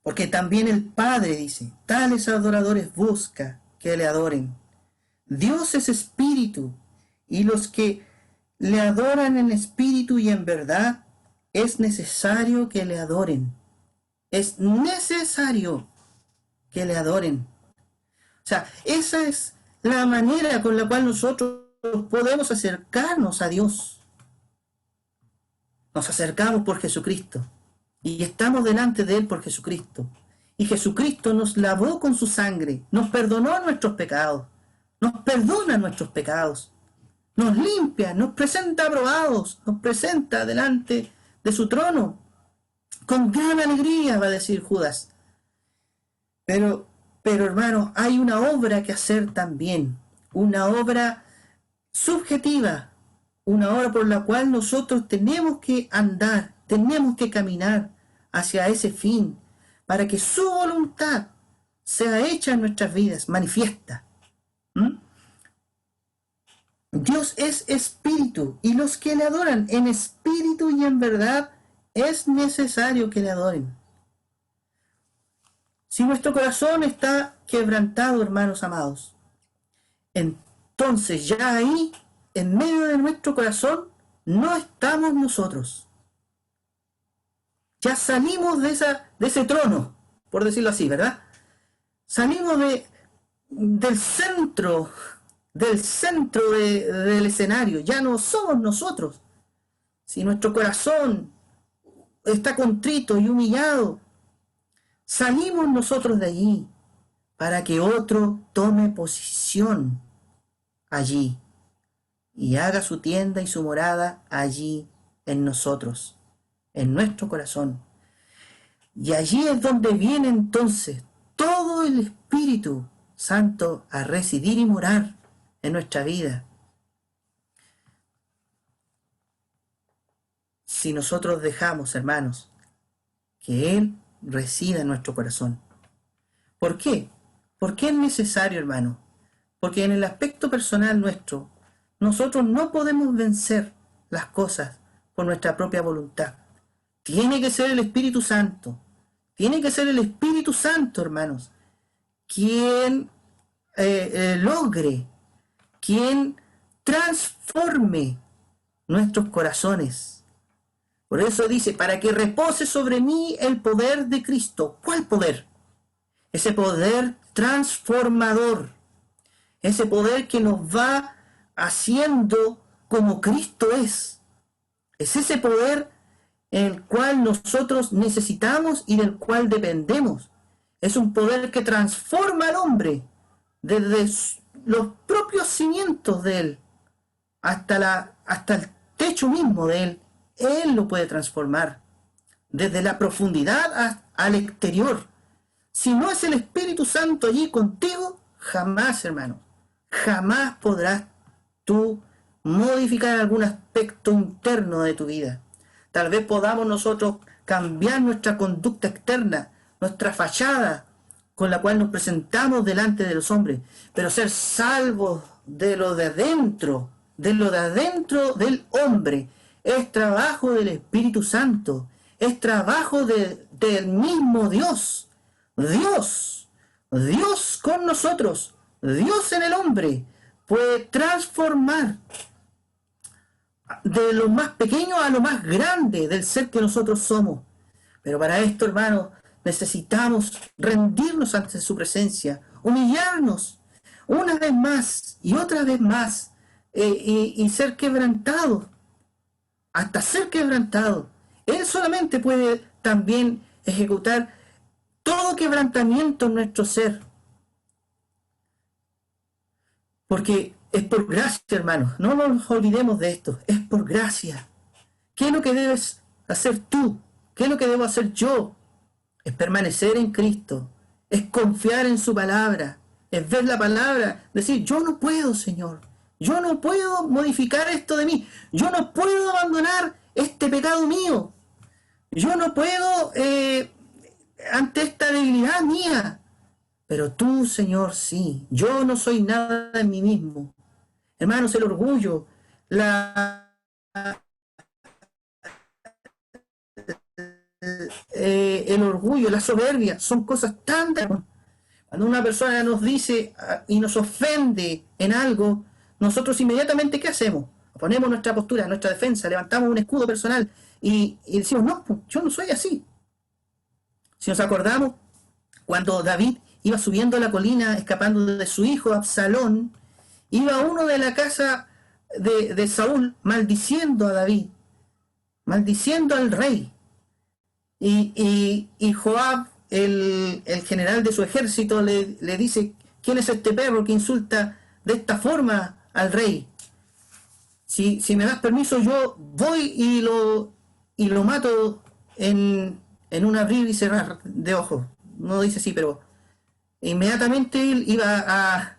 Porque también el Padre dice, tales adoradores busca que le adoren. Dios es espíritu, y los que le adoran en espíritu y en verdad, es necesario que le adoren. Es necesario que le adoren. O sea, esa es la manera con la cual nosotros podemos acercarnos a Dios. Nos acercamos por Jesucristo y estamos delante de Él por Jesucristo. Y Jesucristo nos lavó con su sangre, nos perdonó nuestros pecados, nos perdona nuestros pecados, nos limpia, nos presenta aprobados, nos presenta delante de su trono. Con gran alegría, va a decir Judas. Pero hermanos, hay una obra que hacer también, una obra subjetiva, una obra por la cual nosotros tenemos que andar, tenemos que caminar hacia ese fin, para que su voluntad sea hecha en nuestras vidas, manifiesta. Dios es espíritu, y los que le adoran en espíritu y en verdad, es necesario que le adoren. Si nuestro corazón está quebrantado, hermanos amados, entonces ya ahí, en medio de nuestro corazón, no estamos nosotros. Ya salimos de ese trono, por decirlo así, ¿verdad? Salimos del centro del escenario. Ya no somos nosotros. Si nuestro corazón está contrito y humillado, salimos nosotros de allí para que otro tome posición allí y haga su tienda y su morada allí en nosotros, en nuestro corazón. Y allí es donde viene entonces todo el Espíritu Santo a residir y morar en nuestra vida. Si nosotros dejamos, hermanos, que Él resida en nuestro corazón. ¿Por qué? ¿Por qué es necesario, hermano? Porque en el aspecto personal nuestro, nosotros no podemos vencer las cosas por nuestra propia voluntad. Tiene que ser el Espíritu Santo. Tiene que ser el Espíritu Santo, hermanos, quien logre, quien transforme nuestros corazones. Por eso dice, para que repose sobre mí el poder de Cristo. ¿Cuál poder? Ese poder transformador. Ese poder que nos va haciendo como Cristo es. Es ese poder el cual nosotros necesitamos y del cual dependemos. Es un poder que transforma al hombre desde los propios cimientos de él, hasta el techo mismo de Él lo puede transformar. Desde la profundidad al exterior. Si no es el Espíritu Santo allí contigo, jamás, hermano, jamás podrás tú modificar algún aspecto interno de tu vida. Tal vez podamos nosotros cambiar nuestra conducta externa, nuestra fachada con la cual nos presentamos delante de los hombres, pero ser salvos de lo de adentro del hombre, es trabajo del Espíritu Santo, es trabajo del mismo Dios. Dios con nosotros, Dios en el hombre, puede transformar de lo más pequeño a lo más grande del ser que nosotros somos. Pero para esto, hermanos, necesitamos rendirnos ante su presencia, humillarnos una vez más y otra vez más, y ser quebrantados, hasta ser quebrantados. Él solamente puede también ejecutar todo quebrantamiento en nuestro ser. Porque es por gracia, hermanos. No nos olvidemos de esto. Es por gracia. ¿Qué es lo que debes hacer tú? ¿Qué es lo que debo hacer yo? Es permanecer en Cristo. Es confiar en su palabra. Es ver la palabra. Decir, yo no puedo, Señor. Yo no puedo modificar esto de mí. Yo no puedo abandonar este pecado mío. Yo no puedo ante esta debilidad mía. Pero tú, Señor, sí. Yo no soy nada en mí mismo. Hermanos, el orgullo, el orgullo, la soberbia, son cosas tan... Cuando una persona nos dice y nos ofende en algo, nosotros inmediatamente, ¿qué hacemos? Ponemos nuestra postura, nuestra defensa, levantamos un escudo personal y decimos, no, yo no soy así. Si nos acordamos, cuando David iba subiendo la colina escapando de su hijo Absalón, iba uno de la casa de Saúl maldiciendo a David, maldiciendo al rey. Y Joab, el general de su ejército, le dice, ¿quién es este perro que insulta de esta forma al rey? Si me das permiso, yo voy y lo mato en un abrir y cerrar de ojos. No dice así, pero inmediatamente él iba a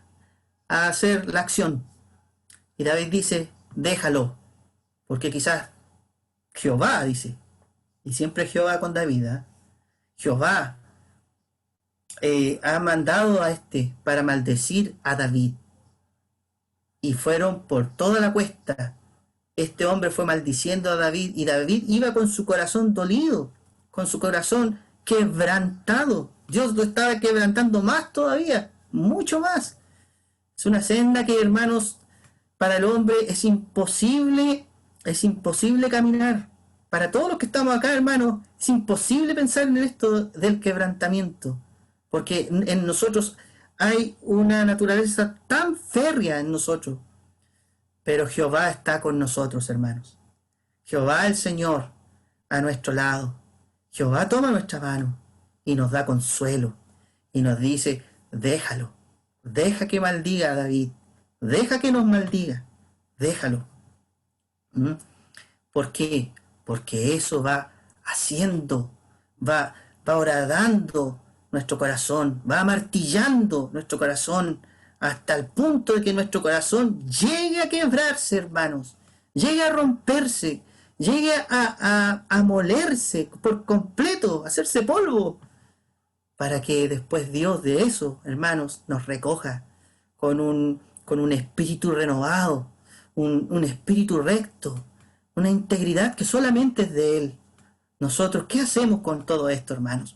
hacer la acción. Y David dice, déjalo, porque quizás Jehová, dice, y siempre Jehová con David, ¿eh? Jehová ha mandado a este para maldecir a David. Y fueron por toda la cuesta. Este hombre fue maldiciendo a David y David iba con su corazón dolido, con su corazón quebrantado. Dios lo estaba quebrantando más todavía, mucho más. Es una senda que, hermanos, para el hombre es imposible caminar. Para todos los que estamos acá, hermanos, es imposible pensar en esto del quebrantamiento, porque en nosotros hay una naturaleza tan férrea en nosotros. Pero Jehová está con nosotros, hermanos. Jehová el Señor a nuestro lado. Jehová toma nuestra mano y nos da consuelo y nos dice, déjalo, deja que maldiga a David, deja que nos maldiga, déjalo. ¿Mm? ¿Por qué? Porque eso va haciendo, va horadando nuestro corazón, va martillando nuestro corazón hasta el punto de que nuestro corazón llegue a quebrarse, hermanos, llegue a romperse, llegue a molerse por completo, a hacerse polvo, para que después Dios de eso, hermanos, nos recoja con un espíritu renovado, un espíritu recto, una integridad que solamente es de Él. Nosotros, ¿qué hacemos con todo esto, hermanos?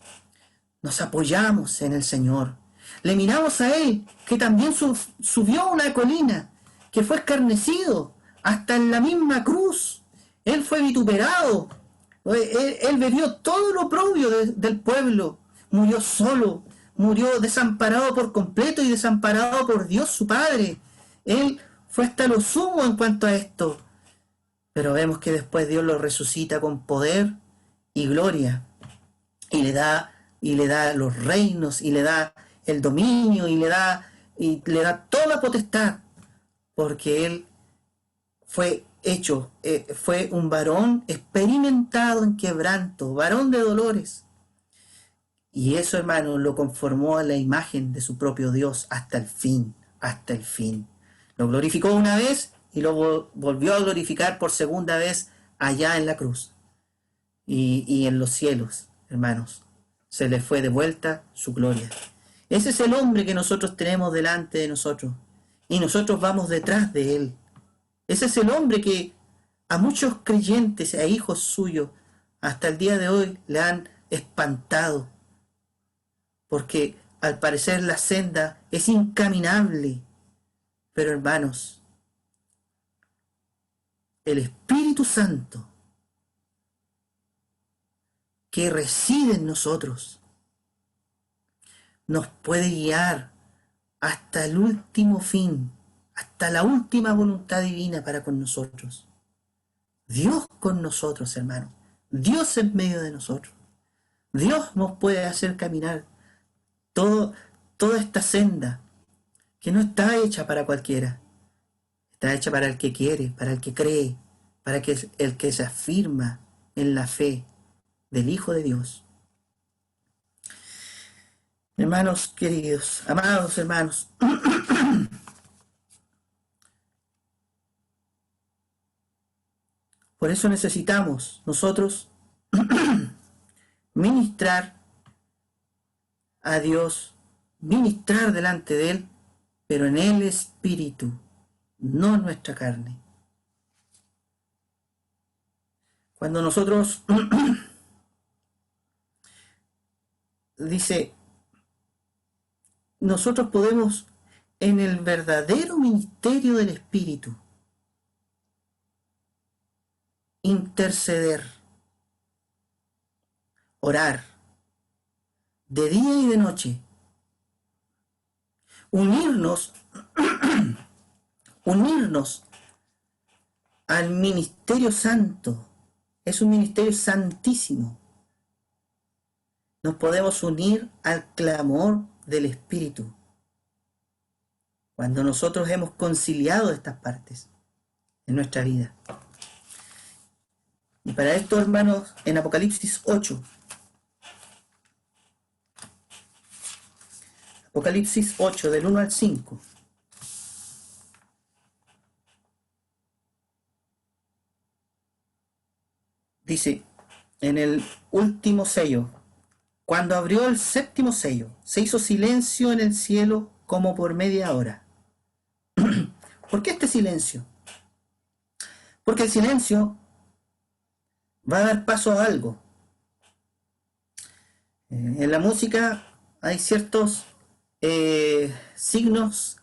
Nos apoyamos en el Señor. Le miramos a Él, que también subió a una colina, que fue escarnecido, hasta en la misma cruz. Él fue vituperado. Él bebió todo lo oprobio del pueblo. Murió solo. Murió desamparado por completo y desamparado por Dios su Padre. Él fue hasta lo sumo en cuanto a esto. Pero vemos que después Dios lo resucita con poder y gloria. Y le da los reinos, y le da el dominio, y le da toda potestad. Porque Él fue hecho, fue un varón experimentado en quebranto, varón de dolores. Y eso, hermano, lo conformó a la imagen de su propio Dios hasta el fin, hasta el fin. Lo glorificó una vez y lo volvió a glorificar por segunda vez allá en la cruz. Y en los cielos, hermanos, se le fue de vuelta su gloria. Ese es el hombre que nosotros tenemos delante de nosotros. Y nosotros vamos detrás de él. Ese es el hombre que a muchos creyentes, a hijos suyos, hasta el día de hoy le han espantado. Porque al parecer la senda es incaminable. Pero hermanos, el Espíritu Santo que reside en nosotros nos puede guiar hasta el último fin, hasta la última voluntad divina para con nosotros. Dios con nosotros, hermanos. Dios en medio de nosotros. Dios nos puede hacer caminar toda esta senda que no está hecha para cualquiera. Está hecha para el que quiere, para el que cree, para el que se afirma en la fe del Hijo de Dios. Hermanos queridos, amados hermanos, por eso necesitamos nosotros ministrar a Dios, ministrar delante de Él, pero en el Espíritu, no en nuestra carne. Cuando nosotros dice, nosotros podemos en el verdadero ministerio del Espíritu interceder, orar, de día y de noche, unirnos al ministerio santo. Es un ministerio santísimo. Nos podemos unir al clamor del Espíritu cuando nosotros hemos conciliado estas partes en nuestra vida. Y para esto, hermanos, en Apocalipsis 8, Apocalipsis 8, del 1 al 5, dice, en el último sello, cuando abrió el séptimo sello, se hizo silencio en el cielo como por media hora. ¿Por qué este silencio? Porque el silencio va a dar paso a algo. En la música hay ciertos signos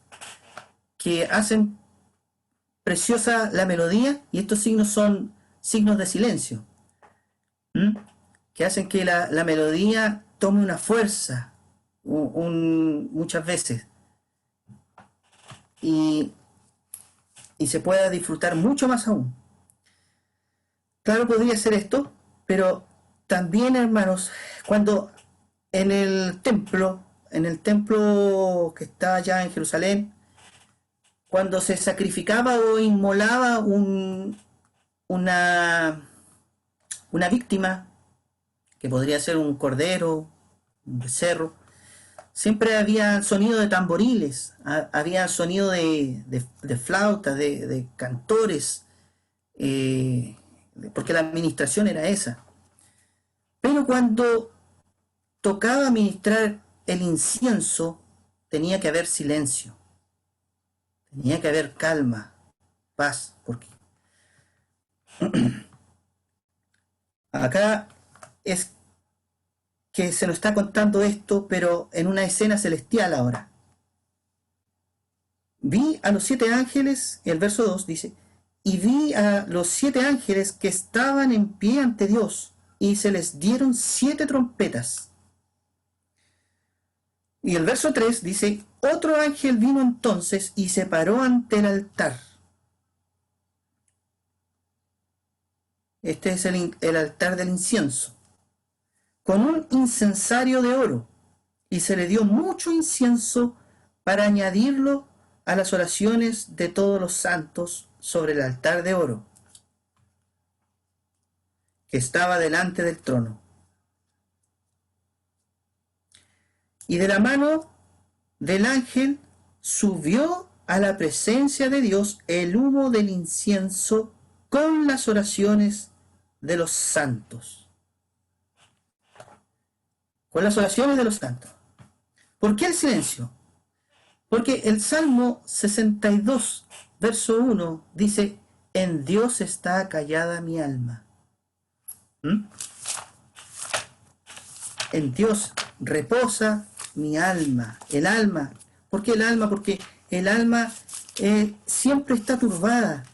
que hacen preciosa la melodía, y estos signos son signos de silencio, que hacen que la melodía tome una fuerza muchas veces y se pueda disfrutar mucho más aún. Claro, podría ser esto, pero también, hermanos, cuando en el templo que está allá en Jerusalén, cuando se sacrificaba o inmolaba una víctima, que podría ser un cordero, un becerro, siempre había sonido de tamboriles, había sonido de flautas, de cantores, porque la administración era esa. Pero cuando tocaba ministrar el incienso, tenía que haber silencio, tenía que haber calma, paz, porque acá es que se nos está contando esto, pero en una escena celestial ahora. Vi a los 7 ángeles, el verso 2 dice, y vi a los 7 ángeles que estaban en pie ante Dios, y se les dieron 7 trompetas. Y el verso 3 dice, otro ángel vino entonces y se paró ante el altar. Este es el altar del incienso, con un incensario de oro, y se le dio mucho incienso para añadirlo a las oraciones de todos los santos sobre el altar de oro que estaba delante del trono. Y de la mano del ángel subió a la presencia de Dios el humo del incienso con las oraciones de los santos. Con las oraciones de los santos. ¿Por qué el silencio? Porque el Salmo 62, verso 1, dice, en Dios está callada mi alma. ¿Mm? En Dios reposa mi alma. El alma. ¿Por qué el alma? Porque el alma siempre está turbada.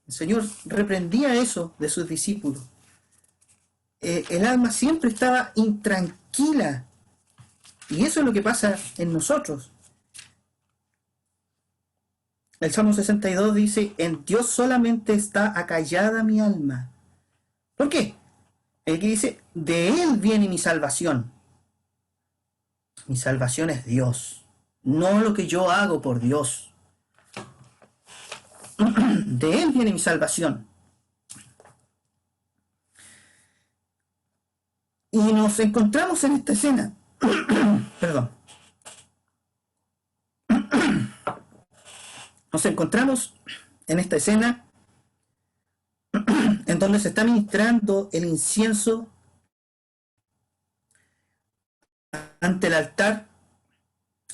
El Señor reprendía eso de sus discípulos. El alma siempre estaba intranquila. Y eso es lo que pasa en nosotros. El Salmo 62 dice, en Dios solamente está acallada mi alma. ¿Por qué? Aquí dice, de Él viene mi salvación. Mi salvación es Dios, no lo que yo hago por Dios. De Él viene mi salvación. Y nos encontramos en esta escena. Perdón. Nos encontramos en esta escena en donde se está ministrando el incienso ante el altar.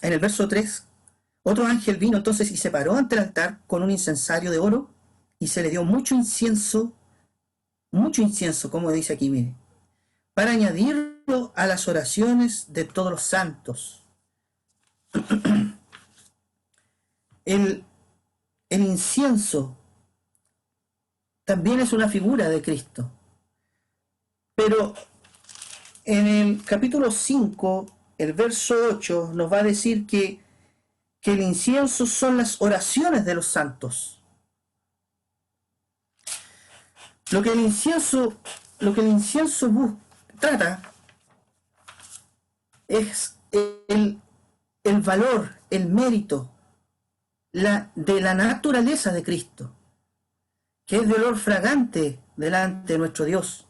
En el verso 3, otro ángel vino entonces y se paró ante el altar con un incensario de oro y se le dio mucho incienso, como dice aquí, mire, para añadirlo a las oraciones de todos los santos. El incienso también es una figura de Cristo. Pero en el capítulo 5, el verso 8, nos va a decir que el incienso son las oraciones de los santos. Lo que el incienso trata es el valor, el mérito de la naturaleza de Cristo, que es de olor fragante delante de nuestro Dios.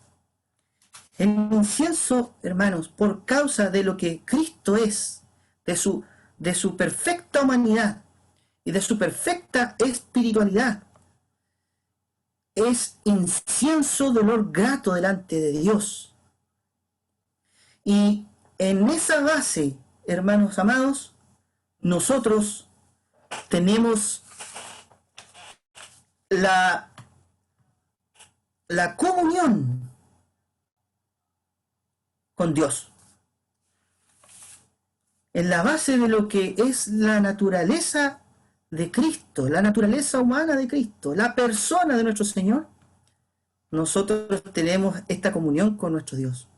El incienso, hermanos, por causa de lo que Cristo es, de su perfecta humanidad y de su perfecta espiritualidad, es incienso de olor grato delante de Dios. Y en esa base, hermanos amados, nosotros tenemos la comunión con Dios. En la base de lo que es la naturaleza de Cristo, la naturaleza humana de Cristo, la persona de nuestro Señor, nosotros tenemos esta comunión con nuestro Dios.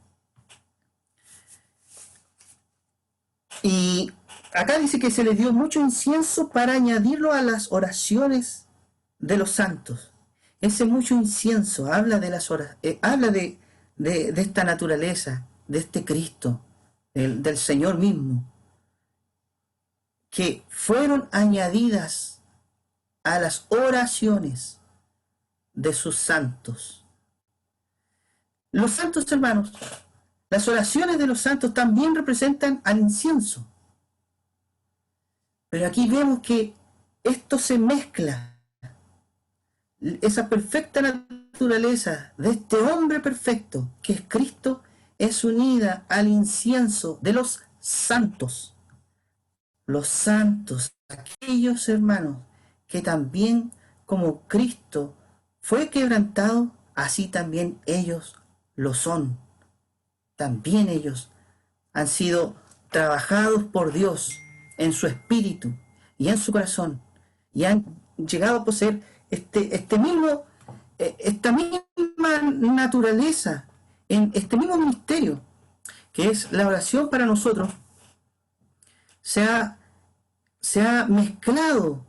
Y acá dice que se le dio mucho incienso para añadirlo a las oraciones de los santos. Ese mucho incienso habla de las habla de esta naturaleza, de este Cristo, del Señor mismo, que fueron añadidas a las oraciones de sus santos. Los santos, hermanos, las oraciones de los santos también representan al incienso. Pero aquí vemos que esto se mezcla. Esa perfecta naturaleza de este hombre perfecto, que es Cristo, es unida al incienso de los santos. Los santos, aquellos hermanos que también como Cristo fue quebrantado, así también ellos lo son. También ellos han sido trabajados por Dios en su espíritu y en su corazón y han llegado a poseer esta misma naturaleza, en este mismo ministerio, que es la oración para nosotros. Se ha mezclado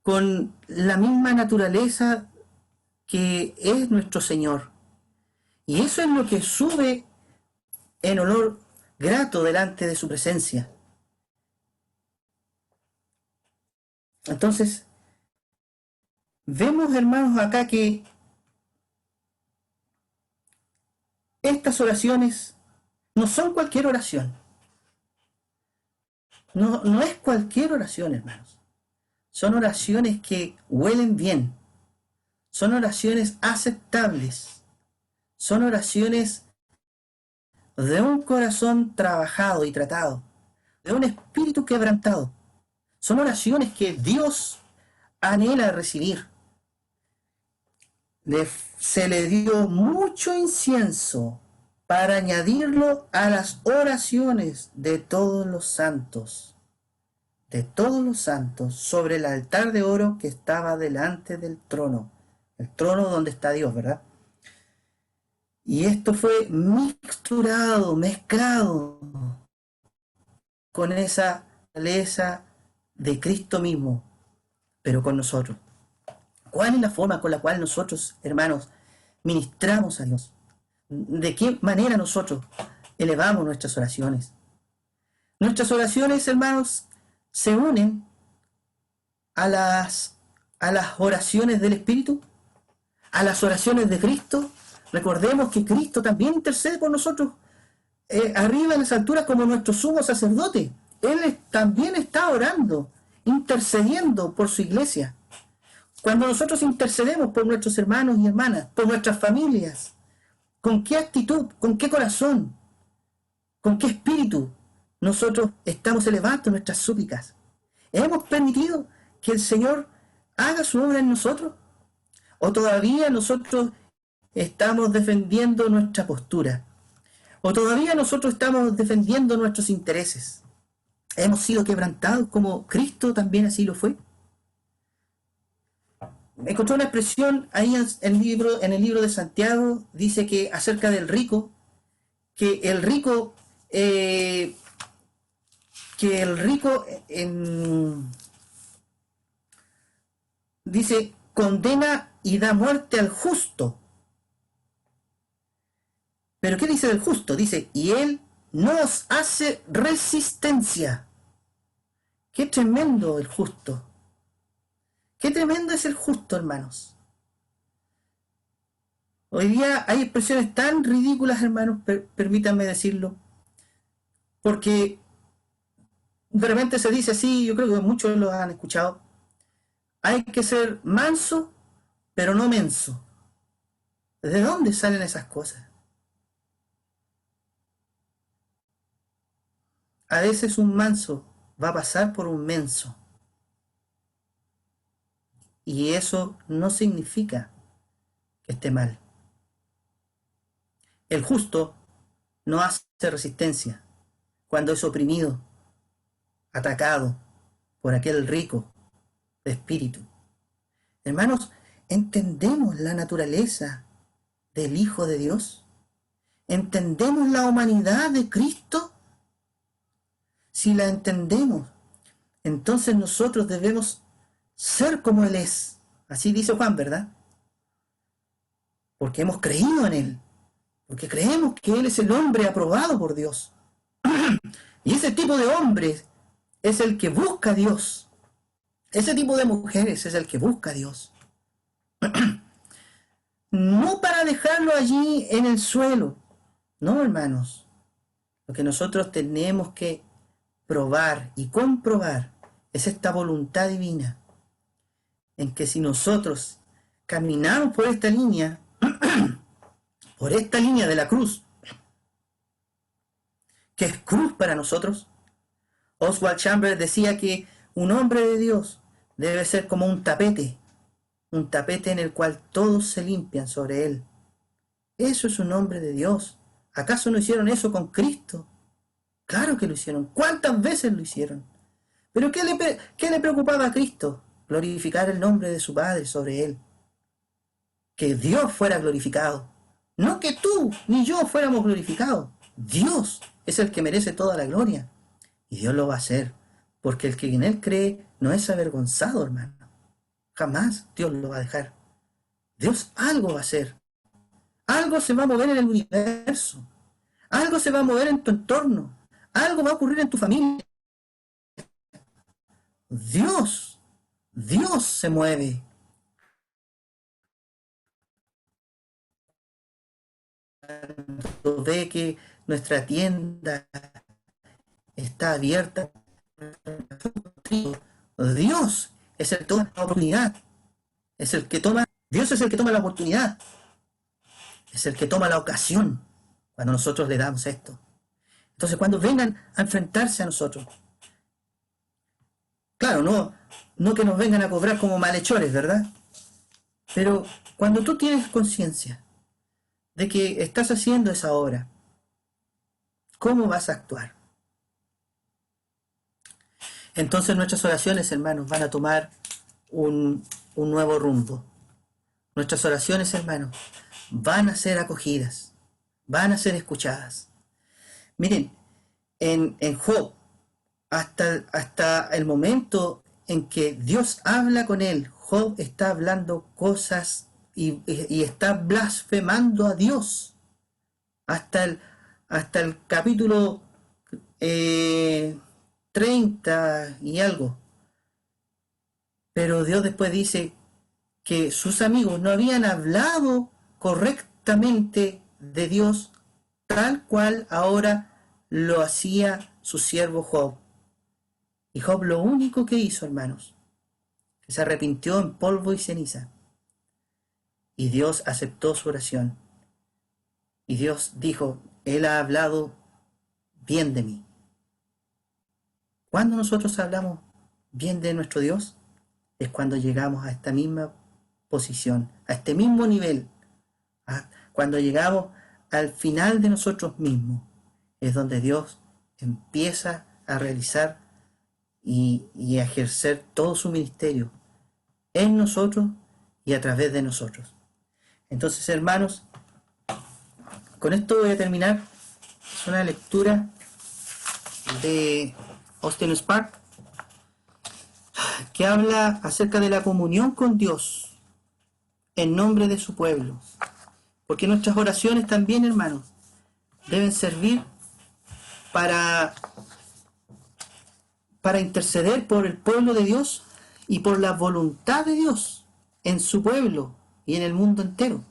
con la misma naturaleza que es nuestro Señor. Y eso es lo que sube en olor grato delante de su presencia. Entonces, vemos, hermanos, acá que estas oraciones no son cualquier oración. No es cualquier oración, hermanos. Son oraciones que huelen bien. Son oraciones aceptables. Son oraciones de un corazón trabajado y tratado, de un espíritu quebrantado. Son oraciones que Dios anhela recibir. Se le dio mucho incienso para añadirlo a las oraciones de todos los santos, sobre el altar de oro que estaba delante del trono, el trono donde está Dios, ¿verdad? Y esto fue mezclado con esa naturaleza de Cristo mismo, pero con nosotros. ¿Cuál es la forma con la cual nosotros, hermanos, ministramos a Dios? ¿De qué manera nosotros elevamos nuestras oraciones? Nuestras oraciones, hermanos, se unen a las oraciones del Espíritu, a las oraciones de Cristo. Recordemos que Cristo también intercede por nosotros arriba en las alturas como nuestro sumo sacerdote. Él también está orando, intercediendo por su iglesia. Cuando nosotros intercedemos por nuestros hermanos y hermanas, por nuestras familias, ¿con qué actitud, con qué corazón, con qué espíritu nosotros estamos elevando nuestras súplicas? ¿Hemos permitido que el Señor haga su obra en nosotros? ¿O todavía nosotros estamos defendiendo nuestra postura? ¿O todavía nosotros estamos defendiendo nuestros intereses? ¿Hemos sido quebrantados como Cristo también así lo fue? Encontré una expresión ahí en el libro de Santiago, dice que acerca del rico, que el rico dice, condena y da muerte al justo. Pero ¿qué dice del justo? Dice, y él nos hace resistencia. Qué tremendo el justo. Qué tremendo es el justo, hermanos. Hoy día hay expresiones tan ridículas, hermanos, permítanme decirlo, porque de repente se dice así, yo creo que muchos lo han escuchado, hay que ser manso, pero no menso. ¿De dónde salen esas cosas? A veces un manso va a pasar por un menso. Y eso no significa que esté mal. El justo no hace resistencia cuando es oprimido, atacado por aquel rico de espíritu. Hermanos, ¿entendemos la naturaleza del Hijo de Dios? ¿Entendemos la humanidad de Cristo? Si la entendemos, entonces nosotros debemos ser como Él es. Así dice Juan, ¿verdad? Porque hemos creído en Él. Porque creemos que Él es el hombre aprobado por Dios. Y ese tipo de hombre es el que busca a Dios. Ese tipo de mujeres es el que busca a Dios. No para dejarlo allí en el suelo. No, hermanos. Lo que nosotros tenemos que probar y comprobar es esta voluntad divina. En que si nosotros caminamos por esta línea de la cruz, que es cruz para nosotros, Oswald Chambers decía que un hombre de Dios debe ser como un tapete en el cual todos se limpian sobre él. Eso es un hombre de Dios. ¿Acaso no hicieron eso con Cristo? Claro que lo hicieron. ¿Cuántas veces lo hicieron? ¿Pero qué le preocupaba a Cristo? Glorificar el nombre de su Padre sobre él. Que Dios fuera glorificado. No que tú ni yo fuéramos glorificados. Dios es el que merece toda la gloria. Y Dios lo va a hacer. Porque el que en Él cree no es avergonzado, hermano. Jamás Dios lo va a dejar. Dios algo va a hacer. Algo se va a mover en el universo. Algo se va a mover en tu entorno. Algo va a ocurrir en tu familia. Dios se mueve. ve que nuestra tienda está abierta, Dios es el que toma la oportunidad, Dios es el que toma la oportunidad, es el que toma la ocasión cuando nosotros le damos esto. Entonces, cuando vengan a enfrentarse a nosotros, claro, no que nos vengan a cobrar como malhechores, ¿verdad? Pero cuando tú tienes conciencia de que estás haciendo esa obra, ¿cómo vas a actuar? Entonces nuestras oraciones, hermanos, van a tomar un nuevo rumbo. Nuestras oraciones, hermanos, van a ser acogidas, van a ser escuchadas. Miren, en Job, hasta el momento en que Dios habla con él, Job está hablando cosas y está blasfemando a Dios. Hasta el capítulo 30 y algo. Pero Dios después dice que sus amigos no habían hablado correctamente de Dios tal cual ahora lo hacía su siervo Job. Y Job lo único que hizo, hermanos, que se arrepintió en polvo y ceniza. Y Dios aceptó su oración. Y Dios dijo, Él ha hablado bien de mí. ¿Cuándo nosotros hablamos bien de nuestro Dios? Es cuando llegamos a esta misma posición, a este mismo nivel. Cuando llegamos al final de nosotros mismos, es donde Dios empieza a realizar y a ejercer todo su ministerio en nosotros y a través de nosotros. Entonces, hermanos, con esto voy a terminar. Es una lectura de Austin Spark que habla acerca de la comunión con Dios en nombre de su pueblo. Porque nuestras oraciones también, hermanos, deben servir para interceder por el pueblo de Dios y por la voluntad de Dios en su pueblo y en el mundo entero.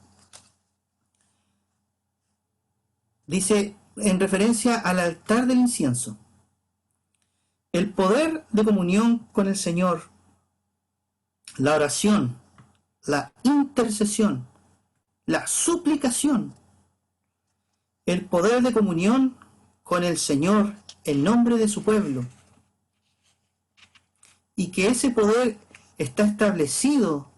Dice, en referencia al altar del incienso, el poder de comunión con el Señor, la oración, la intercesión, la suplicación, el poder de comunión con el Señor en nombre de su pueblo, y que ese poder está establecido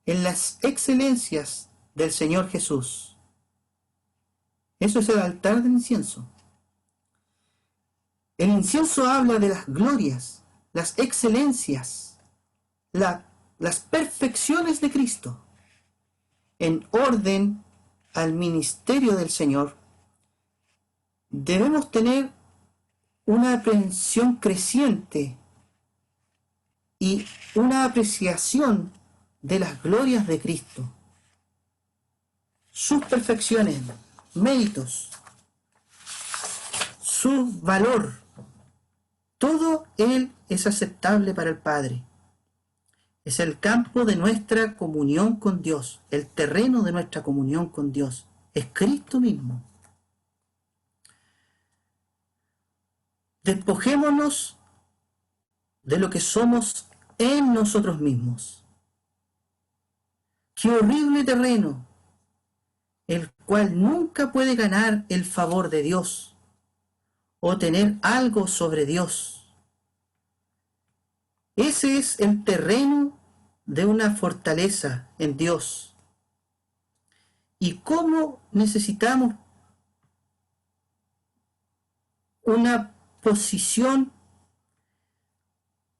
en las excelencias del Señor Jesús. Eso es el altar del incienso. El incienso habla de las glorias, las excelencias, las perfecciones de Cristo, en orden al ministerio del Señor. Debemos tener una aprehensión creciente y una apreciación de las glorias de Cristo, sus perfecciones, méritos, su valor. Todo Él es aceptable para el Padre. Es el campo de nuestra comunión con Dios, el terreno de nuestra comunión con Dios. Es Cristo mismo. Despojémonos de lo que somos en nosotros mismos. Qué horrible terreno, el cual nunca puede ganar el favor de Dios o tener algo sobre Dios. Ese es el terreno de una fortaleza en Dios. ¿Y cómo necesitamos una posición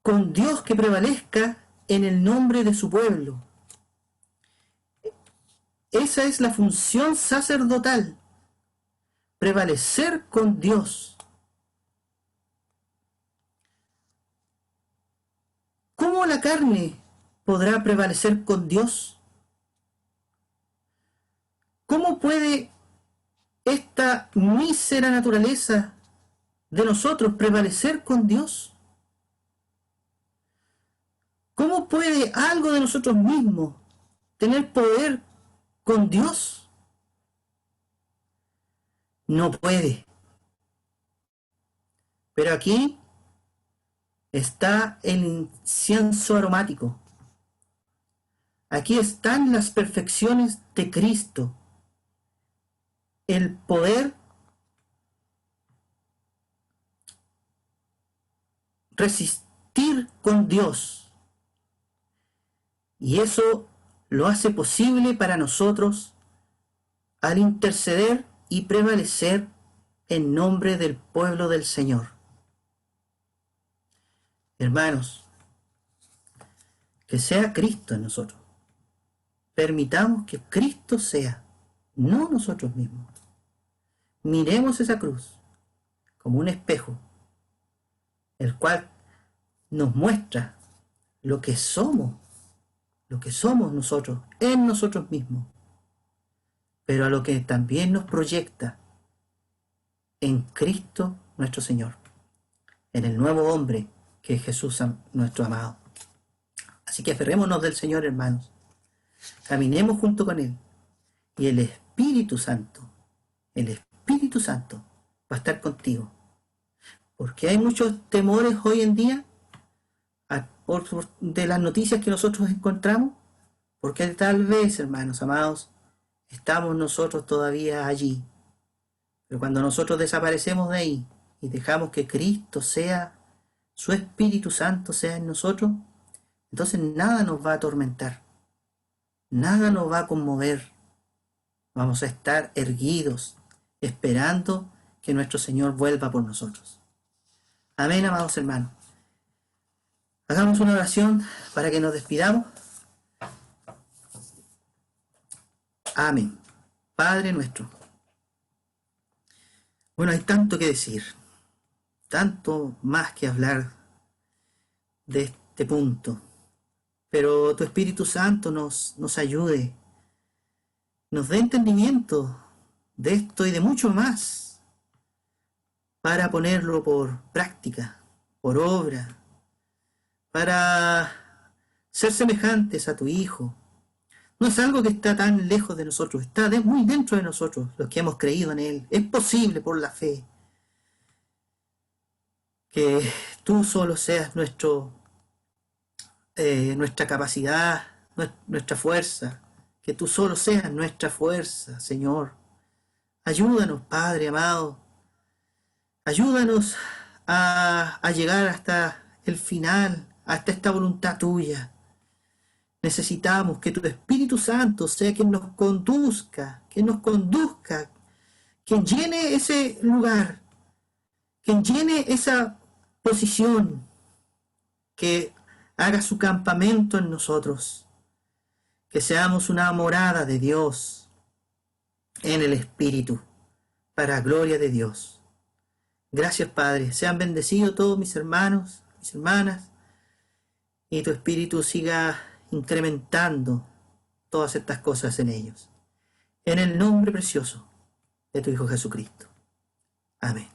con Dios que prevalezca en el nombre de su pueblo? Esa es la función sacerdotal, prevalecer con Dios. ¿Cómo la carne podrá prevalecer con Dios? ¿Cómo puede esta mísera naturaleza de nosotros prevalecer con Dios? ¿Cómo puede algo de nosotros mismos tener poder con Dios? no puede. Pero aquí está el incienso aromático. Aquí están las perfecciones de Cristo. El poder resistir con Dios. Y eso lo hace posible para nosotros al interceder y prevalecer en nombre del pueblo del Señor. Hermanos, que sea Cristo en nosotros. Permitamos que Cristo sea, no nosotros mismos. Miremos esa cruz como un espejo, el cual nos muestra lo que somos nosotros, en nosotros mismos, pero a lo que también nos proyecta en Cristo nuestro Señor, en el nuevo hombre que es Jesús nuestro amado. Así que aferrémonos del Señor, hermanos, caminemos junto con Él, y el Espíritu Santo va a estar contigo. Porque hay muchos temores hoy en día de las noticias que nosotros encontramos, porque tal vez, hermanos amados, estamos nosotros todavía allí. Pero cuando nosotros desaparecemos de ahí y dejamos que Cristo sea, su Espíritu Santo sea en nosotros, entonces nada nos va a atormentar, nada nos va a conmover. Vamos a estar erguidos, esperando que nuestro Señor vuelva por nosotros. Amén, amados hermanos. Hagamos una oración para que nos despidamos. Amén. Padre nuestro. Bueno, hay tanto que decir, tanto más que hablar de este punto, pero tu Espíritu Santo nos ayude, nos dé entendimiento de esto y de mucho más, para ponerlo por práctica, por obra, para ser semejantes a tu Hijo. No es algo que está tan lejos de nosotros, está muy dentro de nosotros, los que hemos creído en Él. Es posible por la fe que tú solo seas nuestra capacidad, nuestra fuerza, que tú solo seas nuestra fuerza, Señor. Ayúdanos, Padre amado, ayúdanos a llegar hasta el final, hasta esta voluntad tuya. Necesitamos que tu Espíritu Santo sea quien nos conduzca, quien llene ese lugar, quien llene esa posición, que haga su campamento en nosotros, que seamos una morada de Dios en el Espíritu, para gloria de Dios. Gracias, Padre. Sean bendecidos todos mis hermanos, mis hermanas, y tu Espíritu siga incrementando todas estas cosas en ellos. En el nombre precioso de tu Hijo Jesucristo. Amén.